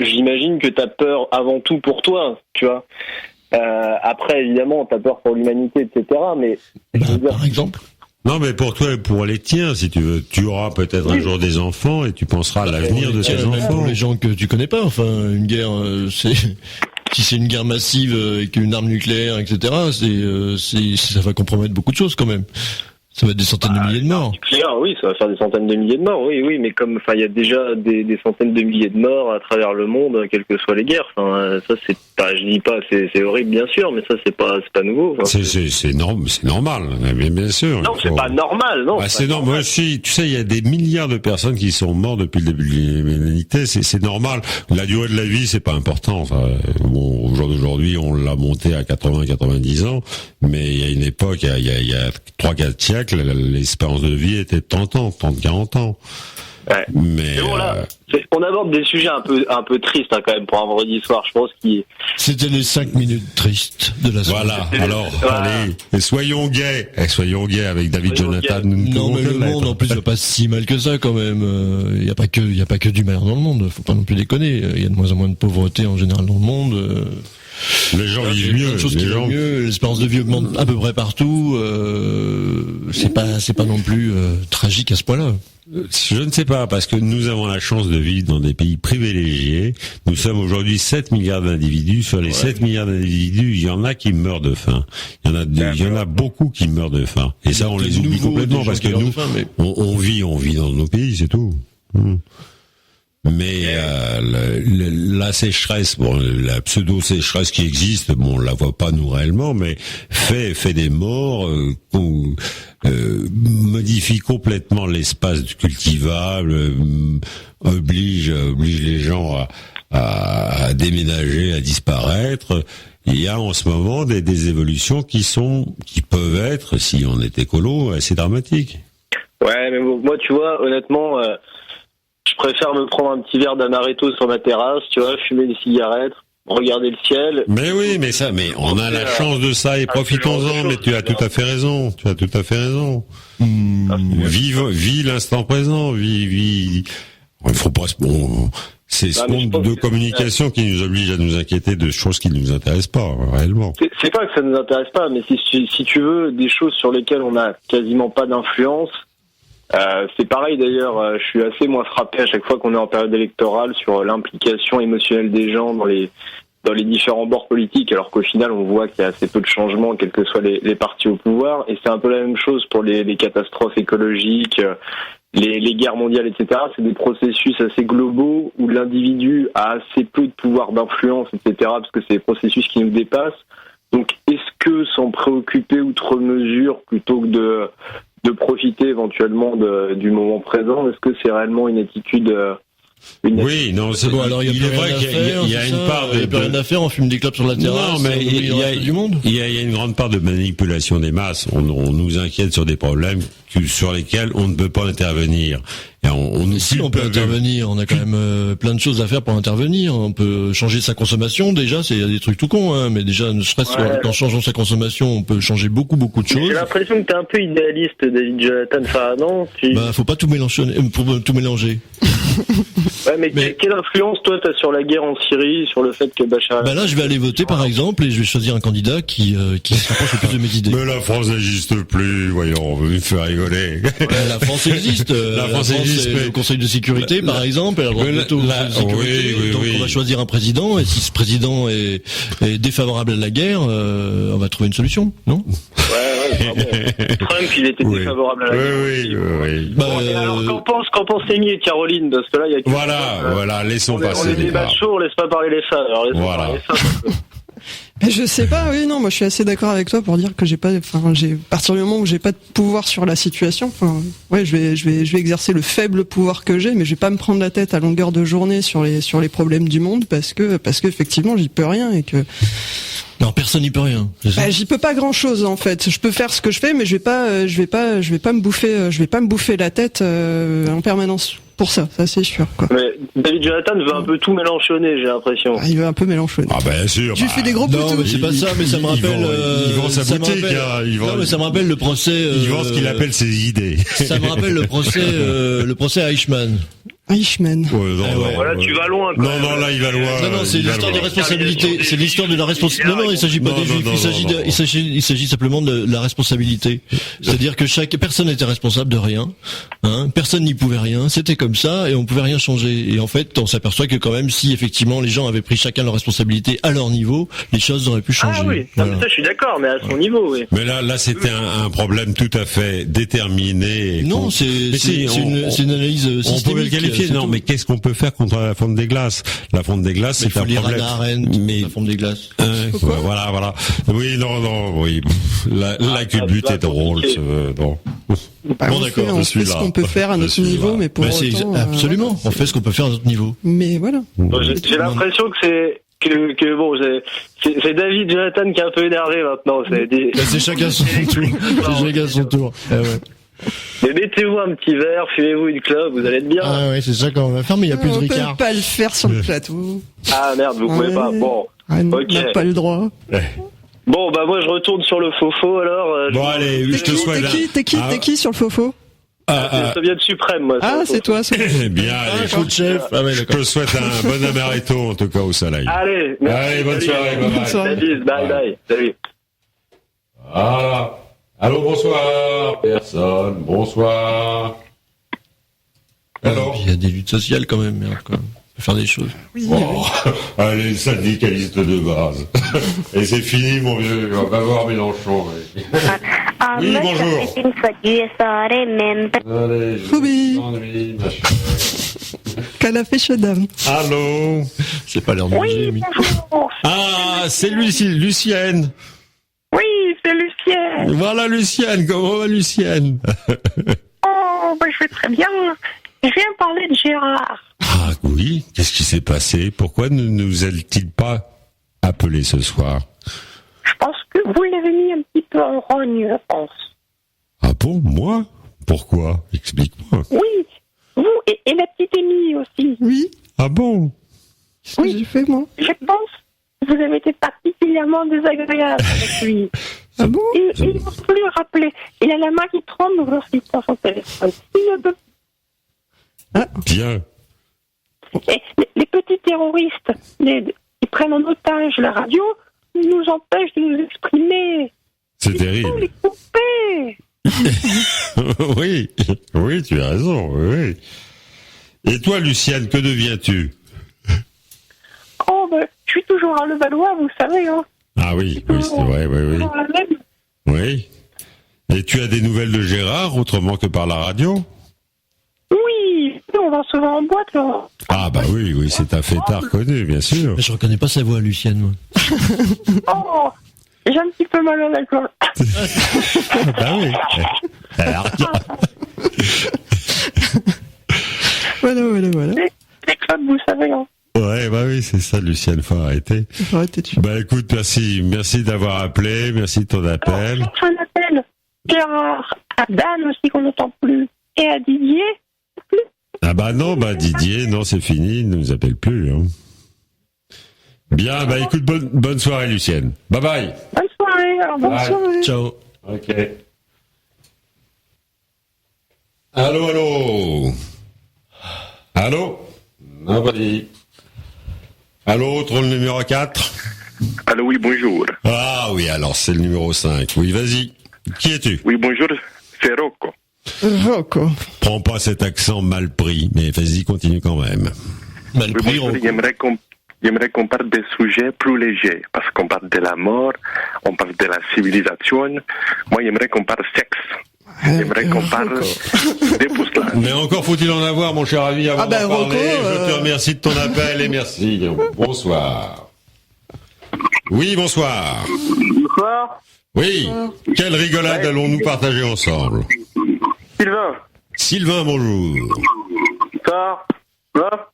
j'imagine que t'as peur avant tout pour toi, tu vois. Après, évidemment, t'as peur pour l'humanité, etc., mais... par exemple. Non, mais pour toi et pour les tiens, si tu veux, tu auras peut-être un jour des enfants et tu penseras à l'avenir de ces enfants. Pour les gens que tu connais pas, enfin, une guerre, si c'est une guerre massive avec une arme nucléaire, etc., ça va compromettre beaucoup de choses quand même. Ça va être des centaines de milliers de morts. Oui, ça va faire des centaines de milliers de morts, oui, mais comme, il y a déjà des centaines de milliers de morts à travers le monde, quelles que soient les guerres. Enfin, ça, c'est pas, je dis pas, c'est horrible, bien sûr, mais ça, c'est pas nouveau. Enfin. C'est normal, bien sûr. Non, c'est pas normal, non. C'est normal. Moi aussi, tu sais, il y a des milliards de personnes qui sont mortes depuis le début de l'humanité. C'est normal. La durée de la vie, c'est pas important. Ça. Bon, au jour d'aujourd'hui, on l'a monté à 80-90 ans, mais il y a une époque, il y a 3-4 siècles, l'espérance de vie était de 30 ans, 30-40 ans. Ouais. Mais bon, là, on aborde des sujets un peu tristes, quand même, pour un vendredi soir, je pense. C'était les 5 minutes tristes de la soirée. Voilà, alors, allez, et soyons gays avec David Jonathan. Non, mais le monde, en plus, va pas si mal que ça, quand même. Il y a pas que du malheur dans le monde, faut pas non plus déconner. Il y a de moins en moins de pauvreté, en général, dans le monde. Les gens vivent mieux, l'espérance de vie augmente à peu près partout. C'est pas non plus tragique à ce point-là. Je ne sais pas, parce que nous avons la chance de vivre dans des pays privilégiés. Nous sommes aujourd'hui 7 milliards d'individus. Sur les 7 milliards d'individus, il y en a qui meurent de faim. Il y en a beaucoup qui meurent de faim. Et ça, on les oublie complètement, parce que nous, on vit dans nos pays, c'est tout. Mais la sécheresse, la pseudo-sécheresse qui existe, on la voit pas nous réellement, mais fait des morts, modifie complètement l'espace cultivable, oblige les gens à déménager, à disparaître. Il y a en ce moment des évolutions qui peuvent être, si on est écolo, assez dramatiques. Ouais, mais moi, tu vois, honnêtement, je préfère me prendre un petit verre d'amaretto sur ma terrasse, tu vois, fumer des cigarettes, regarder le ciel. Mais oui, mais on a la chance de ça et profitons-en, mais tu as tout à fait raison. Vis l'instant présent, il faut pas, c'est ce monde de communication qui nous oblige à nous inquiéter de choses qui ne nous intéressent pas, réellement. C'est pas que ça nous intéresse pas, mais si tu veux, des choses sur lesquelles on n'a quasiment pas d'influence. C'est pareil d'ailleurs, je suis assez moins frappé à chaque fois qu'on est en période électorale sur l'implication émotionnelle des gens dans les différents bords politiques, alors qu'au final on voit qu'il y a assez peu de changements, quels que soient les partis au pouvoir, et c'est un peu la même chose pour les catastrophes écologiques, les guerres mondiales, etc., c'est des processus assez globaux où l'individu a assez peu de pouvoir d'influence, etc., parce que c'est des processus qui nous dépassent. Donc, est-ce que s'en préoccuper outre mesure plutôt que de profiter éventuellement du moment présent, est-ce que c'est réellement une attitude oui, non, c'est bon. Alors il y a vrai qu'il y a une part de rien à faire. On fume des clopes sur la terrasse. Non, mais il y a une grande part de manipulation des masses. On nous inquiète sur des problèmes sur lesquels on ne peut pas intervenir. Et on peut intervenir. On a quand même plein de choses à faire pour intervenir. On peut changer sa consommation. Déjà, il y a des trucs tout cons, hein, mais déjà, ne serait-ce qu'en changeant sa consommation, on peut changer beaucoup de choses. J'ai l'impression que t'es un peu idéaliste, David Jonathan. Enfin, non. Faut pas tout mélanger. Ouais, mais quelle influence toi t'as sur la guerre en Syrie, sur le fait que Bachar là, je vais aller voter par exemple et je vais choisir un candidat qui se rapproche le plus de mes idées. Mais la France n'existe plus, voyons, on me fait rigoler. La France existe. La France existe. Le Conseil de sécurité, par exemple, elle a le droit de veto au Conseil de sécurité. Donc on va choisir un président et si ce président est défavorable à la guerre, on va trouver une solution, non? Trump, il était défavorable à la guerre. Oui. Alors qu'en pense Amy et Caroline, parce que là il y a voilà, laissons passer. On est des bachos, on laisse pas parler les femmes. Alors parler les femmes. Je sais pas, oui, non, moi je suis assez d'accord avec toi pour dire que à partir du moment où j'ai pas de pouvoir sur la situation, je vais exercer le faible pouvoir que j'ai, mais je vais pas me prendre la tête à longueur de journée sur les problèmes du monde parce que effectivement j'y peux rien et que. Non, personne n'y peut rien. J'y peux pas grand chose en fait. Je peux faire ce que je fais, mais je vais pas me bouffer la tête en permanence. Pour ça c'est sûr, quoi. Mais David Jonathan veut un peu tout mélanchonner, j'ai l'impression. Il veut un peu mélanchonner. Ah bien sûr. Tu fais des gros poutous. Non, mais c'est pas ça, mais ça me rappelle. Il vend sa boutique, non, mais ça me rappelle le procès. Il vend ce qu'il appelle ses idées. Ça me rappelle le procès à Eichmann. Eichmann. Voilà, tu vas loin. Quoi. Non, là, il va loin. Non, c'est l'histoire des responsabilités. C'est l'histoire de la responsabilité. Non, il s'agit pas des juifs. Il s'agit simplement de la responsabilité. C'est-à-dire que chaque personne n'était responsable de rien. Personne n'y pouvait rien. C'était comme ça et on pouvait rien changer. Et en fait, on s'aperçoit que quand même, si effectivement les gens avaient pris chacun leur responsabilité à leur niveau, les choses auraient pu changer. Ah oui, voilà. Ça, je suis d'accord, mais à son niveau, oui. Mais là, c'était un problème tout à fait déterminé. Non, c'est une analyse systémique. On pouvait le qualifier. Non, mais qu'est-ce qu'on peut faire contre la fonte des glaces? La fonte des glaces, c'est un problème. La fonte des glaces. Voilà. Oui, oui. La culbute est drôle. Bon, d'accord. On fait ce qu'on peut faire à notre niveau, mais pour autant. Absolument. On fait ce qu'on peut faire à notre niveau. Mais voilà. J'ai l'impression que c'est David Jonathan qui est un peu énervé maintenant. C'est chacun son tour. C'est chacun son tour. Mais mettez-vous un petit verre, fumez-vous une clope, vous allez être bien. Ah ouais, c'est ça qu'on va faire, mais il y a plus de Ricard. On peut pas le faire sur le plateau. Ah merde, vous pouvez pas. Bon, ok. On n'a pas le droit. Bon, moi je retourne sur le faux alors. Bon allez, je te souhaite. T'es qui sur le faux? C'est le Soviet suprême, moi. Ah, c'est toi, bien, allez, chef. Je te souhaite un bon amaretto, en tout cas, au soleil. Allez, bonne soirée, bye. Salut. Voilà. Allô, bonsoir. Personne. Bonsoir. Alors. Il y a des luttes sociales quand même, merde, quoi. On peut faire des choses. Oui. Oh, allez, syndicaliste de base. Et c'est fini, mon vieux. On va voir Mélenchon. Oui, bonjour. Allez, Canapé Chodam. Allô. C'est pas l'heure de manger, mais... Ah, c'est Lucienne. Oui, c'est Lucienne. Voilà Lucienne, comment va Lucienne? Je vais très bien. Je viens parler de Gérard. Ah oui, qu'est-ce qui s'est passé? Pourquoi ne nous a-t-il pas appelé ce soir? Je pense que vous l'avez mis un petit peu en rogne, je pense. Ah bon, moi? Pourquoi? Explique-moi. Oui, vous et la petite Émilie aussi. Oui. Ah bon? Qu'est-ce que j'ai fait, moi? Je pense que vous avez été particulièrement désagréable avec lui. Ah bon? Il ne faut plus le rappeler. Il a la main qui tremble lorsqu'il prend son téléphone. Il ne peut... Bien. Et les petits terroristes, ils prennent en otage la radio, ils nous empêchent de nous exprimer. C'est terrible. Il faut les couper. Oui, tu as raison, oui. Et toi, Lucienne, que deviens-tu? Je suis toujours à Levallois, vous savez, hein. Ah oui, c'est vrai, oui. Oui. Et tu as des nouvelles de Gérard, autrement que par la radio? va souvent en boîte, Laurent. Ah bah oui, c'est un fêtard connu, bien sûr. Mais je reconnais pas sa voix, Lucienne, moi. Oh, j'ai un petit peu mal à la gorge. Bah oui. Voilà. Les clubs, vous savez. Hein. Ouais, bah oui, c'est ça, Lucienne, faut arrêter. Bah écoute, merci d'avoir appelé, merci de ton appel. Un appel, Gérard, à Dan aussi qu'on n'entend plus, et à Didier. Ah bah non, Didier, non, c'est fini, il ne nous appelle plus. Hein. Bien, bah écoute, bonne soirée, Lucienne. Bye bye. Bonne soirée, alors bonne soirée. Ciao. Ok. Allô. Nobody. Allô, le numéro 4. Allô, oui, bonjour. Ah oui, alors c'est le numéro 5. Oui, vas-y. Qui es-tu? Oui, bonjour, c'est Rocco. Prends pas cet accent mal pris, mais vas-y, continue quand même. Mal pris, oui, bonjour, j'aimerais qu'on parle des sujets plus légers, parce qu'on parle de la mort, on parle de la civilisation. Moi, j'aimerais qu'on parle sexe. J'aimerais qu'on parle d'épouselage. Mais encore faut-il en avoir, mon cher ami, avant d'en parler. Je te remercie de ton appel et merci. Bonsoir. Oui, bonsoir. Bonsoir. Oui. Quelle rigolade allons-nous partager ensemble? Sylvain, bonjour. Ça va?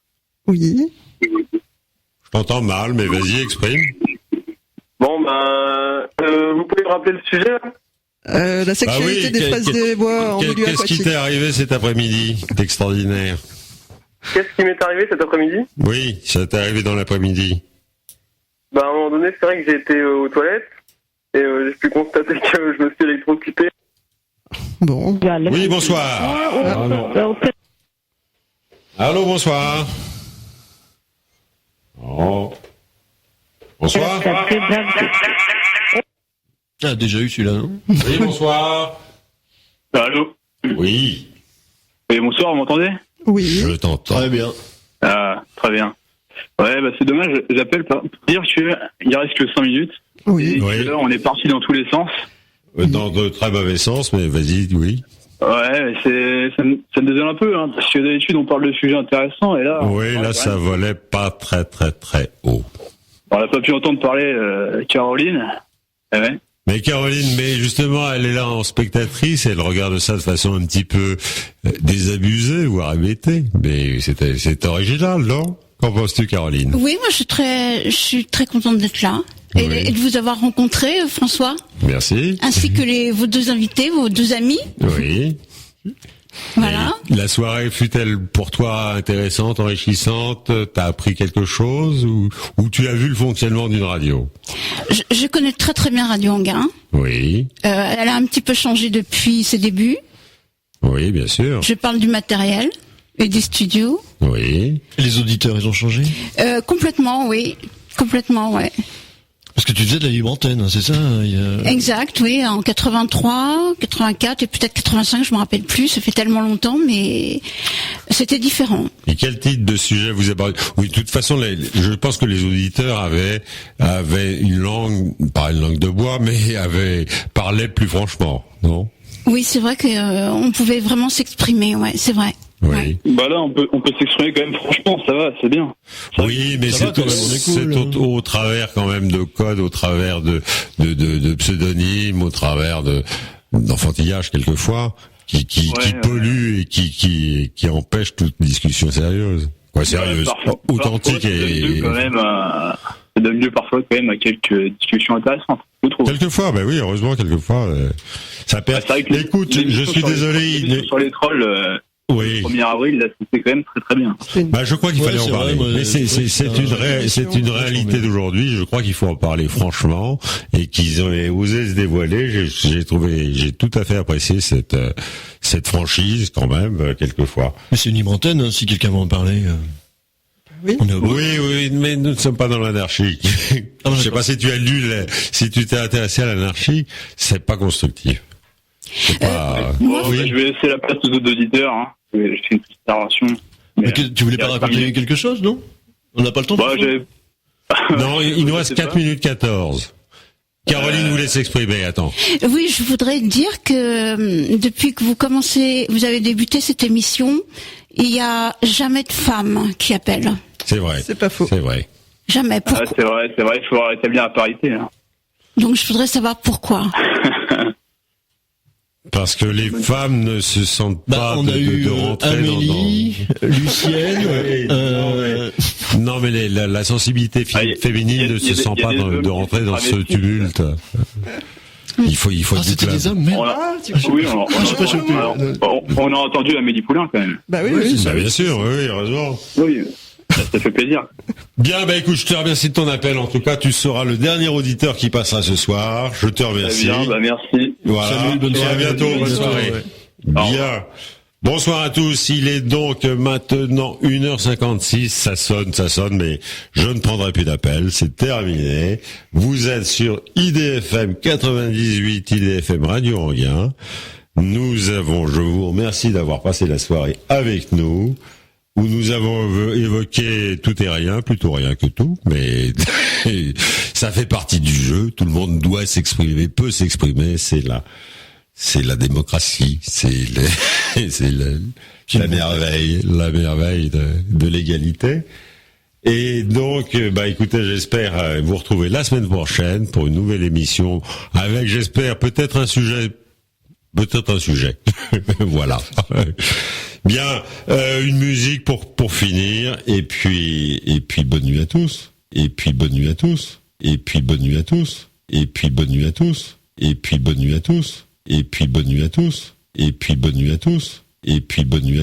Oui. Je t'entends mal, mais vas-y, exprime. Bon, vous pouvez me rappeler le sujet là? La sexualité des fraises des bois en milieu aquatique. Qu'est-ce qui t'est arrivé cet après-midi d'extraordinaire? Qu'est-ce qui m'est arrivé cet après-midi? Oui, ça t'est arrivé dans l'après-midi. À un moment donné, c'est vrai que j'ai été aux toilettes et j'ai pu constater que je me suis électrocuté. Bon. Oui, bonsoir. Allô, bonsoir. Oh. Bonsoir. Ah, déjà eu celui-là, non? Oui, bonsoir. Allô? Oui. Oui, bonsoir, vous m'entendez? Oui. Je t'entends. Très bien. Ah, très bien. Ouais, c'est dommage, j'appelle pour dire qu'il reste que 5 minutes. Oui. Et là, on est parti dans tous les sens. Dans de très mauvais sens, mais vas-y, oui. Ouais, ça me désole un peu, hein, parce que d'habitude, on parle de sujets intéressants, et là... Oui, là, ça volait pas très, très, très haut. On n'a pas pu entendre parler Caroline. Ouais. Mais Caroline, justement, elle est là en spectatrice, elle regarde ça de façon un petit peu désabusée, voire hébétée. Mais c'est original, non? Qu'en penses-tu, Caroline? Oui, moi je suis très contente d'être là et de vous avoir rencontré, François. Merci. Ainsi que vos deux invités, vos deux amis. Oui. Voilà. Et la soirée fut-elle pour toi intéressante, enrichissante? T'as appris quelque chose ou tu as vu le fonctionnement d'une radio? Je connais très très bien Radio Anguin. Oui. Elle a un petit peu changé depuis ses débuts. Oui, bien sûr. Je parle du matériel et des studios. Oui. Et les auditeurs, ils ont changé? Complètement, oui. Complètement, ouais. Parce que tu faisais de la libre antenne, c'est ça? Exact, oui, en 83, 84 et peut-être 85, je me rappelle plus, ça fait tellement longtemps, mais c'était différent. Et quel type de sujet vous abordez? Oui, de toute façon, je pense que les auditeurs avaient une langue, pas une langue de bois, mais parlaient plus franchement, non? Oui, c'est vrai que on pouvait vraiment s'exprimer, ouais, c'est vrai. Oui. Ouais. Là, on peut s'exprimer quand même franchement, ça va, c'est bien. Oui, mais c'est au travers quand même de codes, au travers de pseudonymes, au travers d'enfantillage quelquefois, qui polluent et qui empêchent toute discussion sérieuse. Sérieuse, authentique et... Ça donne lieu parfois quand même à quelques discussions intéressantes, je trouve. Quelquefois, oui, heureusement, quelquefois, ça perd. Écoute, je suis désolé. Sur les trolls, oui. Le 1er avril, là, c'était quand même très très bien. Je crois qu'il fallait en parler. Mais c'est une réalité d'aujourd'hui. Je crois qu'il faut en parler franchement et qu'ils ont osé se dévoiler. J'ai tout à fait apprécié cette franchise quand même, quelquefois. Mais c'est une libre antenne, hein, si quelqu'un veut en parler. Oui. Oui, mais nous ne sommes pas dans l'anarchie. Je sais pas si tu as si tu t'es intéressé à l'anarchie, c'est pas constructif. Je vais laisser la place aux autres auditeurs. Hein. Je fais une petite narration. Tu voulais pas raconter quelque chose, non? On n'a pas le temps. Non, il nous reste 4 minutes 14. Caroline voulait s'exprimer, attends. Oui, je voudrais dire que depuis que vous avez débuté cette émission, il y a jamais de femmes qui appellent. C'est vrai. C'est pas faux. C'est vrai. Jamais. Pourquoi? C'est vrai, il faut rétablir la parité. Hein. Donc je voudrais savoir pourquoi. Parce que les femmes ne se sentent pas de rentrer Amélie, Lucienne. Non, mais la sensibilité féminine ne se sent pas de rentrer dans ce tumulte. Il faut c'était des hommes, merde. Oui, on a entendu Amélie Poulain quand même. Bah oui, bien sûr, oui, heureusement. Oui. Ça fait plaisir. Bien, écoute, je te remercie de ton appel. En tout cas, tu seras le dernier auditeur qui passera ce soir. Je te remercie. Très bien, merci. Voilà. Salut, bonne soirée. À bientôt, bonne soirée. Bien. Bonsoir à tous. Il est donc maintenant 1h56. Ça sonne, mais je ne prendrai plus d'appel. C'est terminé. Vous êtes sur IDFM 98, IDFM Radio Anguin. Je vous remercie d'avoir passé la soirée avec nous, où nous avons évoqué tout et rien, plutôt rien que tout, mais ça fait partie du jeu. Tout le monde doit s'exprimer, peut s'exprimer. C'est la démocratie, c'est la merveille de l'égalité. Et donc, écoutez, j'espère vous retrouver la semaine prochaine pour une nouvelle émission avec, j'espère, peut-être un sujet. Voilà. Bien, une musique pour finir, et puis bonne nuit à tous. Et puis bonne nuit à tous. Et puis bonne nuit à tous. Et puis bonne nuit à tous. Et puis bonne nuit à tous. Et puis bonne nuit à tous. Et puis bonne nuit à tous. Et puis bonne nuit à tous.